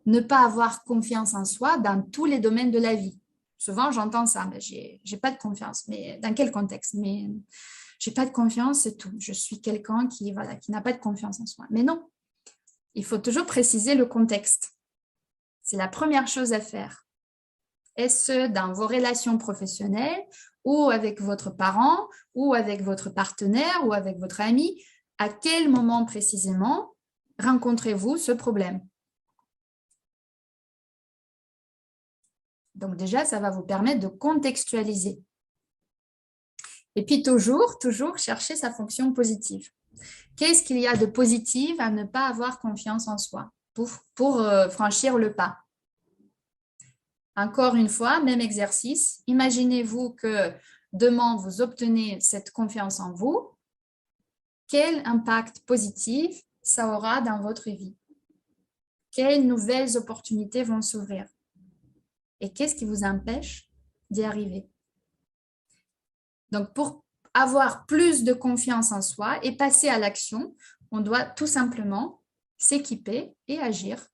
ne pas avoir confiance en soi dans tous les domaines de la vie. Souvent, j'entends ça, mais j'ai pas de confiance. Mais dans quel contexte? Mais j'ai pas de confiance, c'est tout. Je suis quelqu'un qui n'a pas de confiance en soi. Mais non, il faut toujours préciser le contexte. C'est la première chose à faire. Est-ce dans vos relations professionnelles ou avec votre parent ou avec votre partenaire ou avec votre ami? À quel moment précisément rencontrez-vous ce problème? Donc déjà, ça va vous permettre de contextualiser. Et puis toujours chercher sa fonction positive. Qu'est-ce qu'il y a de positif à ne pas avoir confiance en soi pour franchir le pas? Encore une fois, même exercice. Imaginez-vous que demain, vous obtenez cette confiance en vous. Quel impact positif ça aura dans votre vie? Quelles nouvelles opportunités vont s'ouvrir? Et qu'est-ce qui vous empêche d'y arriver? Donc, pour avoir plus de confiance en soi et passer à l'action, on doit tout simplement s'équiper et agir.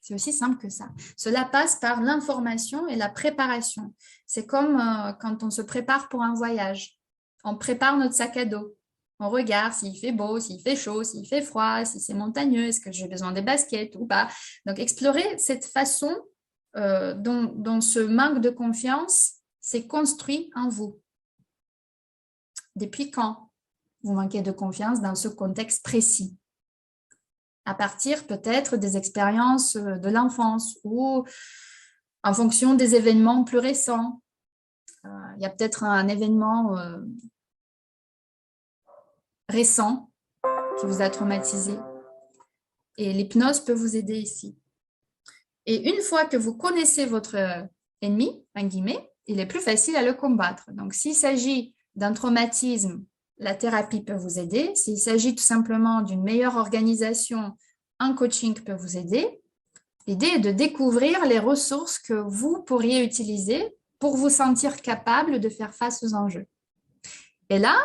C'est aussi simple que ça. Cela passe par l'information et la préparation. C'est comme quand on se prépare pour un voyage. On prépare notre sac à dos. On regarde s'il fait beau, s'il fait chaud, s'il fait froid, si c'est montagneux, est-ce que j'ai besoin des baskets ou pas. Donc, explorer cette façon dont ce manque de confiance s'est construit en vous. Depuis quand vous manquez de confiance dans ce contexte précis? À partir peut-être des expériences de l'enfance ou en fonction des événements plus récents. Il y a peut-être un événement récent qui vous a traumatisé. Et l'hypnose peut vous aider ici. Et une fois que vous connaissez votre ennemi, en guillemets, il est plus facile à le combattre. Donc, s'il s'agit d'un traumatisme, la thérapie peut vous aider. S'il s'agit tout simplement d'une meilleure organisation, un coaching peut vous aider. L'idée est de découvrir les ressources que vous pourriez utiliser pour vous sentir capable de faire face aux enjeux. Et là,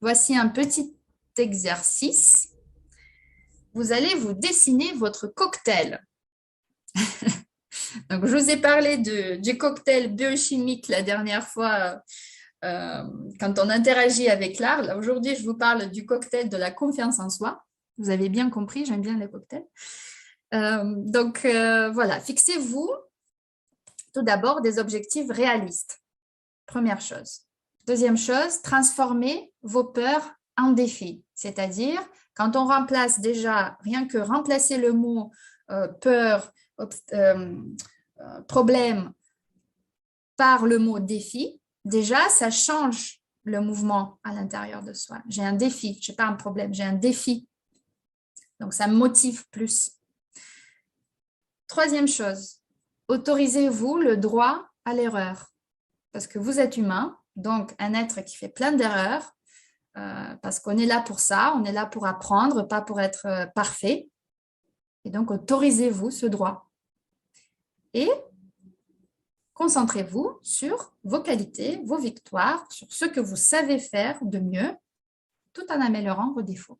voici un petit exercice. Vous allez vous dessiner votre cocktail. Donc, je vous ai parlé du cocktail biochimique la dernière fois quand on interagit avec l'art. Aujourd'hui, je vous parle du cocktail de la confiance en soi. Vous avez bien compris, j'aime bien les cocktails. Voilà, fixez-vous tout d'abord des objectifs réalistes. Première chose. Deuxième chose, transformez vos peurs en défis. C'est-à-dire, quand on remplace déjà, rien que remplacer le mot peur, problème par le mot défi, déjà, ça change le mouvement à l'intérieur de soi. J'ai un défi, je n'ai pas un problème, j'ai un défi. Donc, ça me motive plus. Troisième chose, autorisez-vous le droit à l'erreur. Parce que vous êtes humain, donc un être qui fait plein d'erreurs, parce qu'on est là pour ça, on est là pour apprendre, pas pour être parfait. Et donc, autorisez-vous ce droit. Et concentrez-vous sur vos qualités, vos victoires, sur ce que vous savez faire de mieux, tout en améliorant vos défauts.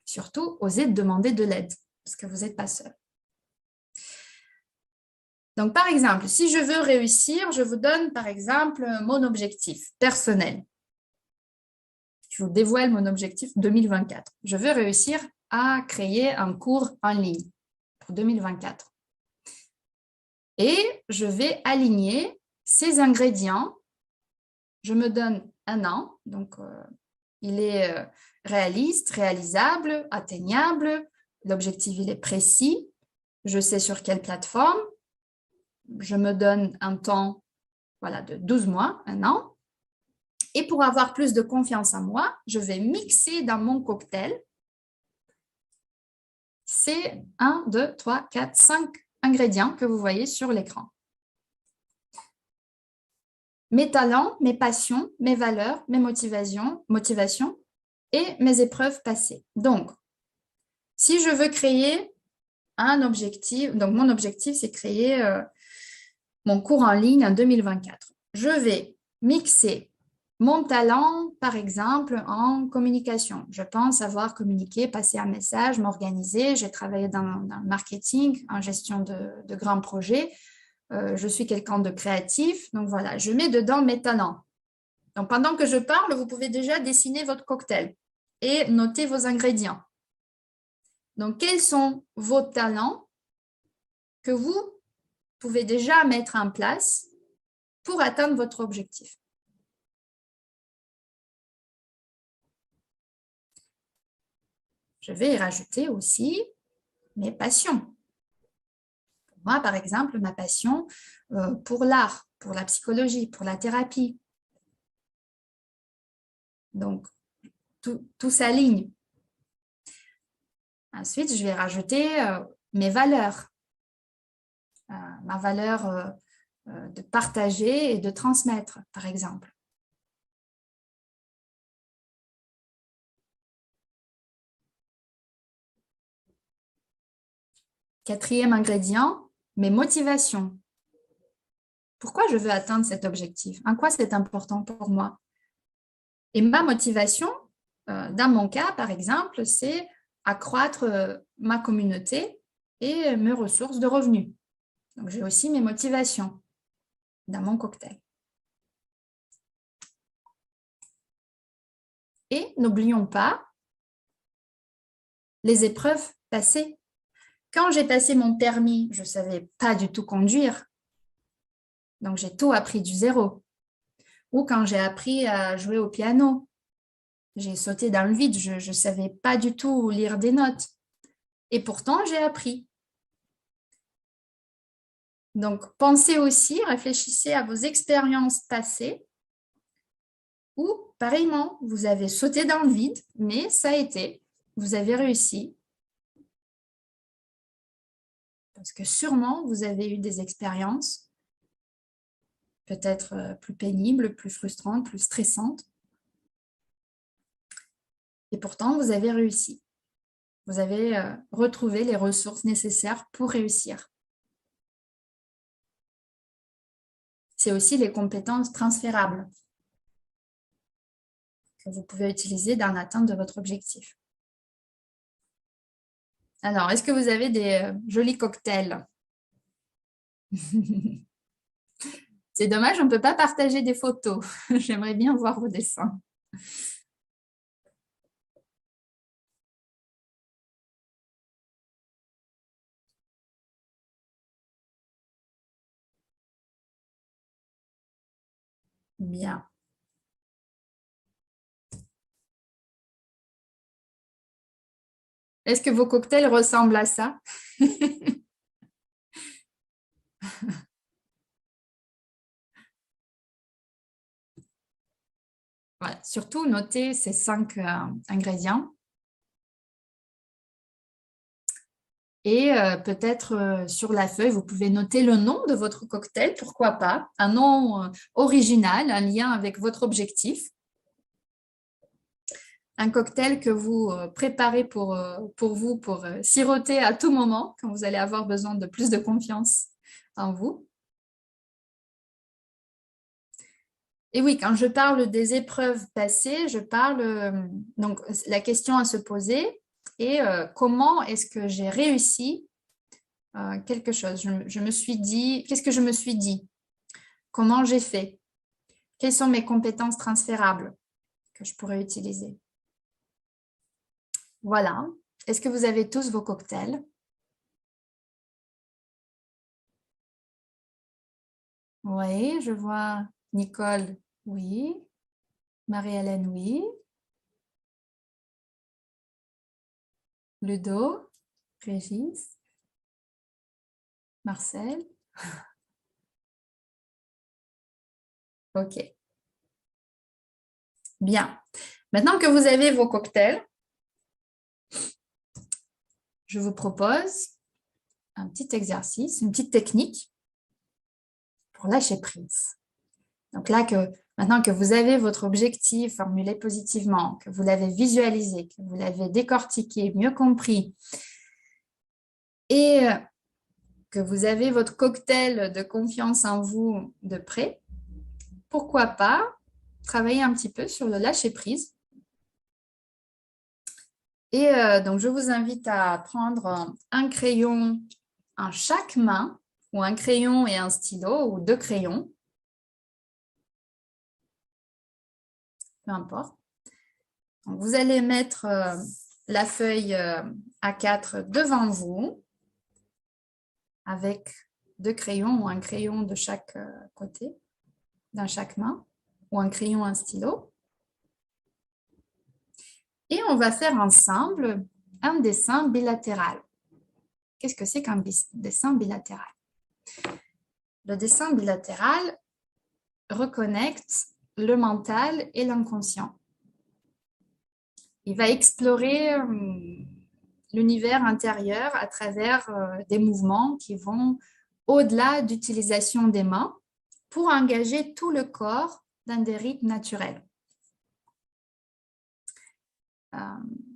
Surtout, osez demander de l'aide, parce que vous n'êtes pas seul. Donc, par exemple, si je veux réussir, je vous donne, par exemple, mon objectif personnel. Je vous dévoile mon objectif 2024. Je veux réussir à créer un cours en ligne pour 2024. Et je vais aligner ces ingrédients Je me donne un an, donc il est réaliste, réalisable, atteignable. L'objectif, il est précis. Je sais sur quelle plateforme. Je me donne un temps voilà, de 12 mois, un an. Et pour avoir plus de confiance en moi, je vais mixer dans mon cocktail ces 1, 2, 3, 4, 5 ingrédients que vous voyez sur l'écran. Mes talents, mes passions, mes valeurs, mes motivations et mes épreuves passées. Donc, si je veux créer un objectif, donc mon objectif, c'est créer mon cours en ligne en 2024. Je vais mixer mon talent, par exemple, en communication. Je pense savoir communiquer, passer un message, m'organiser. J'ai travaillé dans le marketing, en gestion de grands projets. Je suis quelqu'un de créatif. Donc voilà, je mets dedans mes talents. Donc pendant que je parle, vous pouvez déjà dessiner votre cocktail et noter vos ingrédients. Donc, quels sont vos talents que vous pouvez déjà mettre en place pour atteindre votre objectif? Je vais y rajouter aussi mes passions. Moi, par exemple, ma passion pour l'art, pour la psychologie, pour la thérapie. Donc, tout s'aligne. Ensuite, je vais rajouter mes valeurs. Ma valeur de partager et de transmettre, par exemple. Quatrième ingrédient, mes motivations. Pourquoi je veux atteindre cet objectif? En quoi c'est important pour moi? Et ma motivation, dans mon cas, par exemple, c'est accroître ma communauté et mes ressources de revenus. Donc, j'ai aussi mes motivations dans mon cocktail. Et n'oublions pas les épreuves passées. Quand j'ai passé mon permis, je ne savais pas du tout conduire. Donc, j'ai tout appris du zéro. Ou quand j'ai appris à jouer au piano, j'ai sauté dans le vide, je ne savais pas du tout lire des notes. Et pourtant, j'ai appris. Donc, pensez aussi, réfléchissez à vos expériences passées où, pareillement, vous avez sauté dans le vide, mais ça a été, vous avez réussi. Parce que sûrement, vous avez eu des expériences peut-être plus pénibles, plus frustrantes, plus stressantes. Et pourtant, vous avez réussi. Vous avez retrouvé les ressources nécessaires pour réussir. C'est aussi les compétences transférables que vous pouvez utiliser dans l'atteinte de votre objectif. Alors, est-ce que vous avez des jolis cocktails? C'est dommage, on ne peut pas partager des photos. J'aimerais bien voir vos dessins. Bien. Est-ce que vos cocktails ressemblent à ça? Voilà. Surtout, notez ces 5 ingrédients. Et peut-être sur la feuille, vous pouvez noter le nom de votre cocktail, pourquoi pas, un nom original, un lien avec votre objectif. Un cocktail que vous préparez pour vous, pour siroter à tout moment, quand vous allez avoir besoin de plus de confiance en vous. Et oui, quand je parle des épreuves passées, je parle, donc la question à se poser est comment est-ce que j'ai réussi quelque chose. Je me suis dit, qu'est-ce que je me suis dit? Comment j'ai fait? Quelles sont mes compétences transférables que je pourrais utiliser? Voilà. Est-ce que vous avez tous vos cocktails? Oui, je vois Nicole. Oui. Marie-Hélène, oui. Ludo, Régis, Marcel. OK. Bien. Maintenant que vous avez vos cocktails, je vous propose un petit exercice, une petite technique pour lâcher prise. Donc là, maintenant que vous avez votre objectif formulé positivement, que vous l'avez visualisé, que vous l'avez décortiqué, mieux compris, et que vous avez votre cocktail de confiance en vous de près, pourquoi pas travailler un petit peu sur le lâcher prise. Et donc, je vous invite à prendre un crayon en chaque main, ou un crayon et un stylo, ou 2 crayons, peu importe. Donc, vous allez mettre la feuille A4 devant vous, avec 2 crayons ou un crayon de chaque côté, dans chaque main, ou un crayon, un stylo. Et on va faire ensemble un dessin bilatéral. Qu'est-ce que c'est qu'un dessin bilatéral? Le dessin bilatéral reconnecte le mental et l'inconscient. Il va explorer l'univers intérieur à travers des mouvements qui vont au-delà d'utilisation des mains pour engager tout le corps dans des rythmes naturels.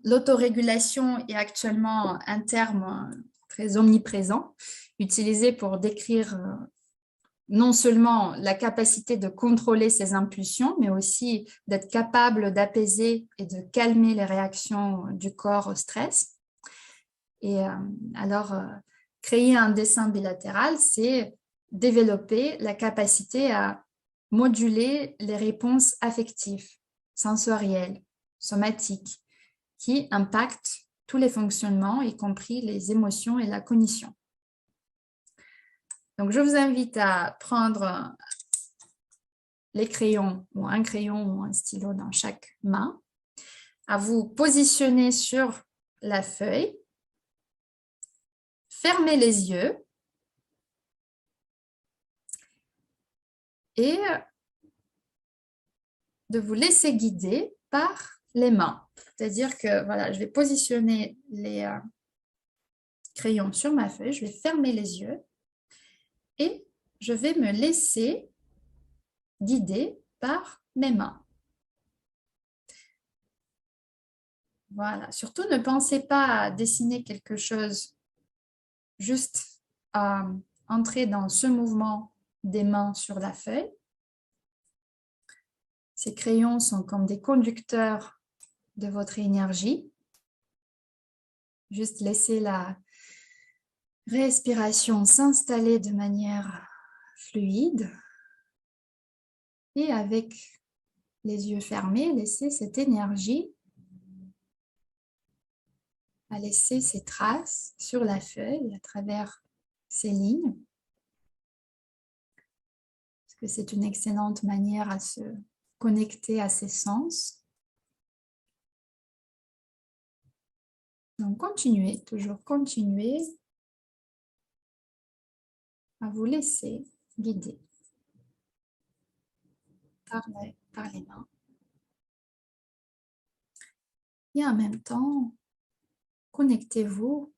L'autorégulation est actuellement un terme très omniprésent, utilisé pour décrire non seulement la capacité de contrôler ses impulsions, mais aussi d'être capable d'apaiser et de calmer les réactions du corps au stress. Et alors, créer un dessin bilatéral, c'est développer la capacité à moduler les réponses affectives, sensorielles, somatiques, qui impactent tous les fonctionnements, y compris les émotions et la cognition. Donc, je vous invite à prendre les crayons, ou un crayon ou un stylo dans chaque main, à vous positionner sur la feuille, fermer les yeux et de vous laisser guider par les mains. C'est-à-dire que voilà, je vais positionner les crayons sur ma feuille, je vais fermer les yeux et je vais me laisser guider par mes mains. Voilà, surtout ne pensez pas à dessiner quelque chose, juste à entrer dans ce mouvement des mains sur la feuille. Ces crayons sont comme des conducteurs de votre énergie. Juste laissez la respiration s'installer de manière fluide. Et avec les yeux fermés, laissez cette énergie à laisser ses traces sur la feuille à travers ces lignes. Parce que c'est une excellente manière à se connecter à ses sens. Donc, continuez, toujours continuez à vous laisser guider par les mains. Et en même temps, connectez-vous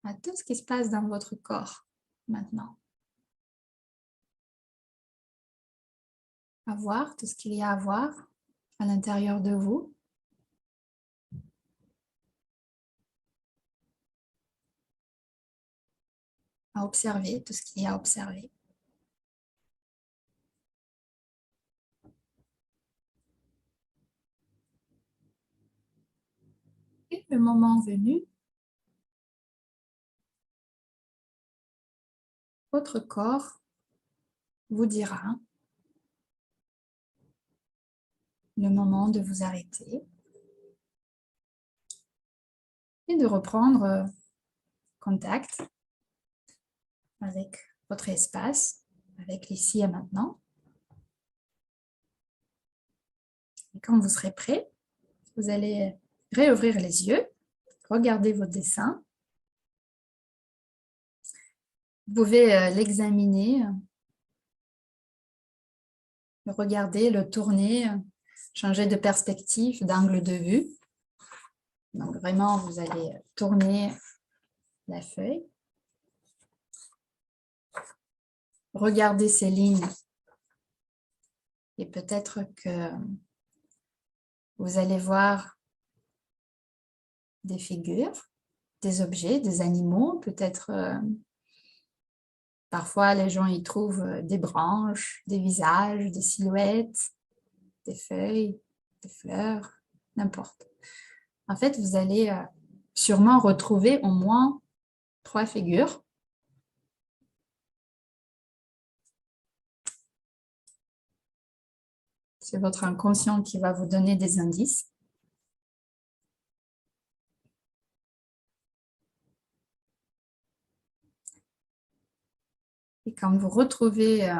à tout ce qui se passe dans votre corps maintenant. À voir tout ce qu'il y a à voir à l'intérieur de vous. À observer tout ce qu'il y a à observer. Et le moment venu, votre corps vous dira le moment de vous arrêter et de reprendre contact avec votre espace, avec l'ici et maintenant. Et quand vous serez prêt, vous allez réouvrir les yeux, regarder votre dessin. Vous pouvez l'examiner, le regarder, le tourner, changer de perspective, d'angle de vue. Donc vraiment, vous allez tourner la feuille. Regardez ces lignes et peut-être que vous allez voir des figures, des objets, des animaux, peut-être parfois les gens y trouvent des branches, des visages, des silhouettes, des feuilles, des fleurs, n'importe. En fait, vous allez sûrement retrouver au moins 3 figures. C'est votre inconscient qui va vous donner des indices. Et quand vous retrouvez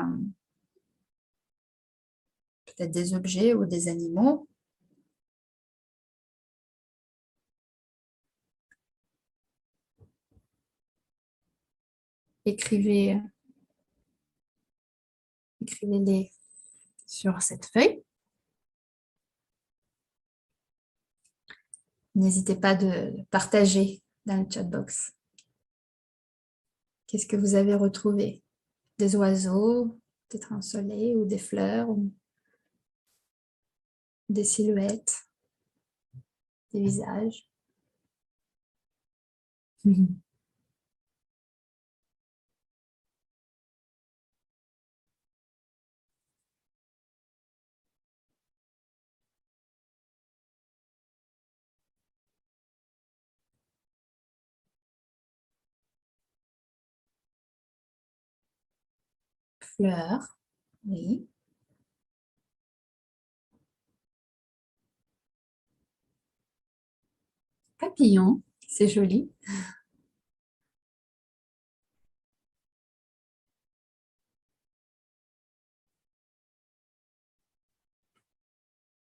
peut-être des objets ou des animaux, écrivez-les sur cette feuille. N'hésitez pas de partager dans le chat box. Qu'est-ce que vous avez retrouvé? Des oiseaux, peut-être un soleil ou des fleurs, ou des silhouettes, des visages. Fleurs, oui. Papillon, c'est joli.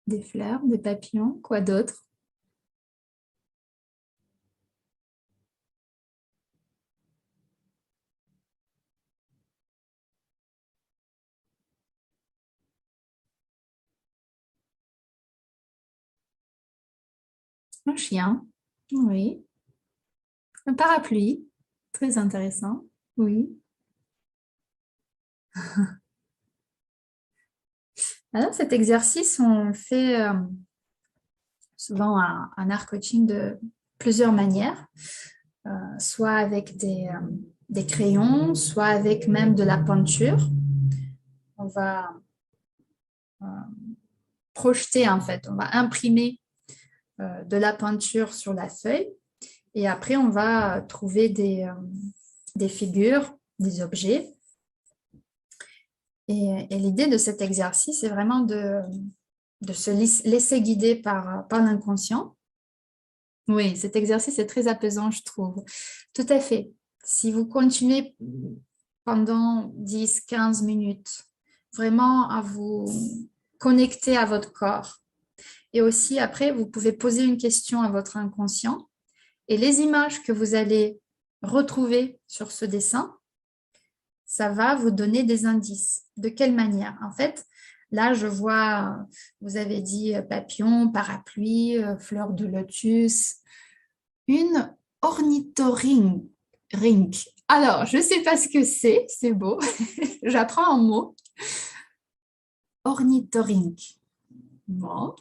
Des fleurs, des papillons, quoi d'autre? Un chien, oui. Un parapluie, très intéressant, oui. Alors, cet exercice, on le fait souvent un art coaching de plusieurs manières, soit avec des crayons, soit avec même de la peinture. On va projeter, en fait, on va imprimer de la peinture sur la feuille et après, on va trouver des figures, des objets. Et l'idée de cet exercice est vraiment de se laisser guider par l'inconscient. Oui, cet exercice est très apaisant, je trouve. Tout à fait. Si vous continuez pendant 10-15 minutes, vraiment à vous connecter à votre corps. Et aussi, après, vous pouvez poser une question à votre inconscient. Et les images que vous allez retrouver sur ce dessin, ça va vous donner des indices. De quelle manière? En fait, là, je vois, vous avez dit papillon, parapluie, fleur de lotus, une ornithorynque. Alors, je ne sais pas ce que c'est beau. J'apprends un mot. Ornithorynque. Bon,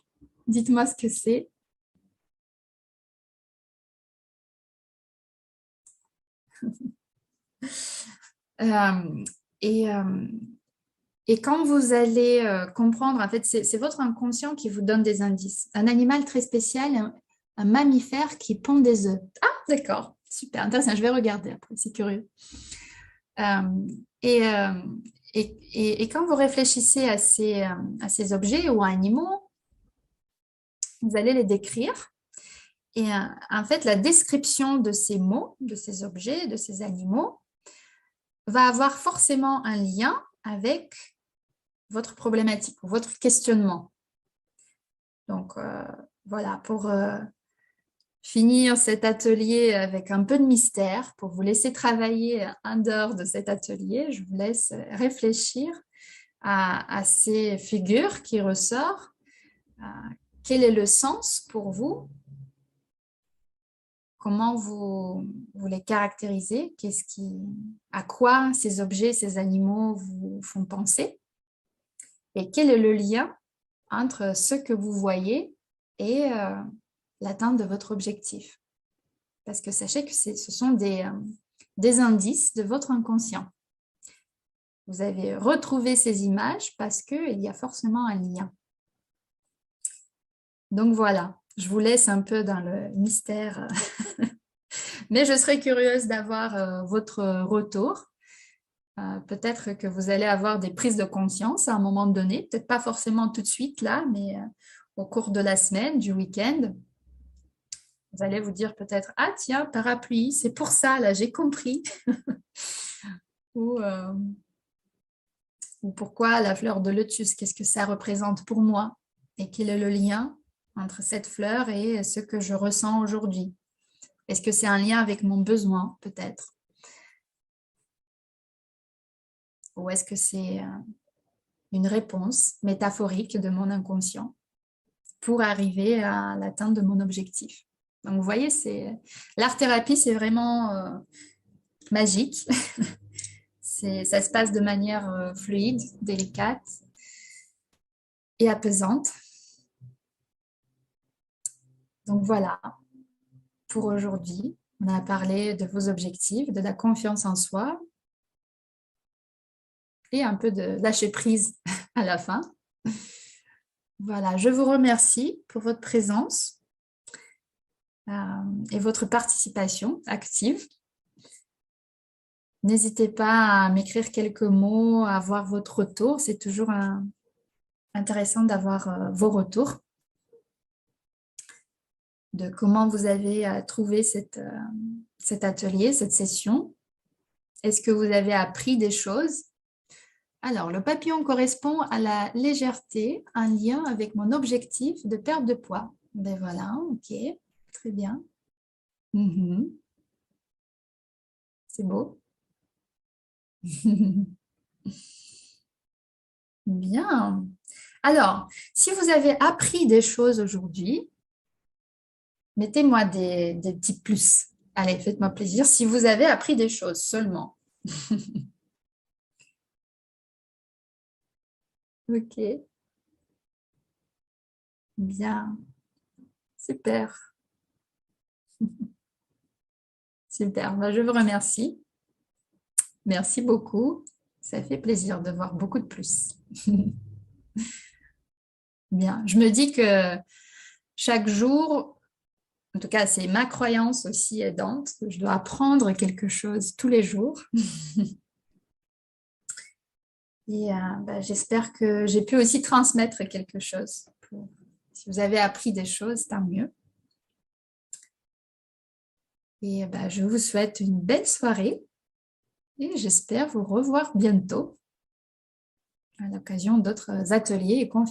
dites-moi ce que c'est. Et quand vous allez comprendre, en fait, c'est votre inconscient qui vous donne des indices. Un animal très spécial, un mammifère qui pond des œufs. Ah, d'accord, super intéressant. Je vais regarder après, c'est curieux. Et quand vous réfléchissez à ces objets ou animaux, vous allez les décrire. Et en fait, la description de ces mots, de ces objets, de ces animaux, va avoir forcément un lien avec votre problématique ou votre questionnement. Donc, voilà, pour finir cet atelier avec un peu de mystère, pour vous laisser travailler en dehors de cet atelier, je vous laisse réfléchir à ces figures qui ressortent. Quel est le sens pour vous? Comment vous les caractérisez? À quoi ces objets, ces animaux vous font penser? Et quel est le lien entre ce que vous voyez et l'atteinte de votre objectif? Parce que sachez que ce sont des indices de votre inconscient. Vous avez retrouvé ces images parce qu'il y a forcément un lien. Donc voilà, je vous laisse un peu dans le mystère, mais je serais curieuse d'avoir votre retour. Peut-être que vous allez avoir des prises de conscience à un moment donné, peut-être pas forcément tout de suite là, mais au cours de la semaine, du week-end. Vous allez vous dire peut-être, ah tiens, parapluie, c'est pour ça, là, j'ai compris. ou, ou pourquoi la fleur de lotus, qu'est-ce que ça représente pour moi? Et quel est le lien entre cette fleur et ce que je ressens aujourd'hui? Est-ce que c'est un lien avec mon besoin, peut-être? Ou est-ce que c'est une réponse métaphorique de mon inconscient pour arriver à l'atteinte de mon objectif? Donc, vous voyez, l'art-thérapie, c'est vraiment magique. Ça se passe de manière fluide, délicate et apaisante. Donc, voilà, pour aujourd'hui, on a parlé de vos objectifs, de la confiance en soi et un peu de lâcher prise à la fin. Voilà, je vous remercie pour votre présence et votre participation active. N'hésitez pas à m'écrire quelques mots, à voir votre retour. C'est toujours intéressant d'avoir vos retours, de comment vous avez trouvé cet atelier, cette session. Est-ce que vous avez appris des choses? Alors, le papillon correspond à la légèreté, un lien avec mon objectif de perte de poids. Ben voilà, ok, très bien. C'est beau. Bien. Alors, si vous avez appris des choses aujourd'hui, mettez-moi des petits plus. Allez, faites-moi plaisir. Si vous avez appris des choses seulement. Ok, bien. Super. Super. Ben, je vous remercie. Merci beaucoup. Ça fait plaisir de voir beaucoup de plus. Bien. Je me dis que chaque jour, en tout cas, c'est ma croyance aussi aidante, je dois apprendre quelque chose tous les jours. Et j'espère que j'ai pu aussi transmettre quelque chose. Si vous avez appris des choses, tant mieux. Et je vous souhaite une belle soirée et j'espère vous revoir bientôt à l'occasion d'autres ateliers et conférences.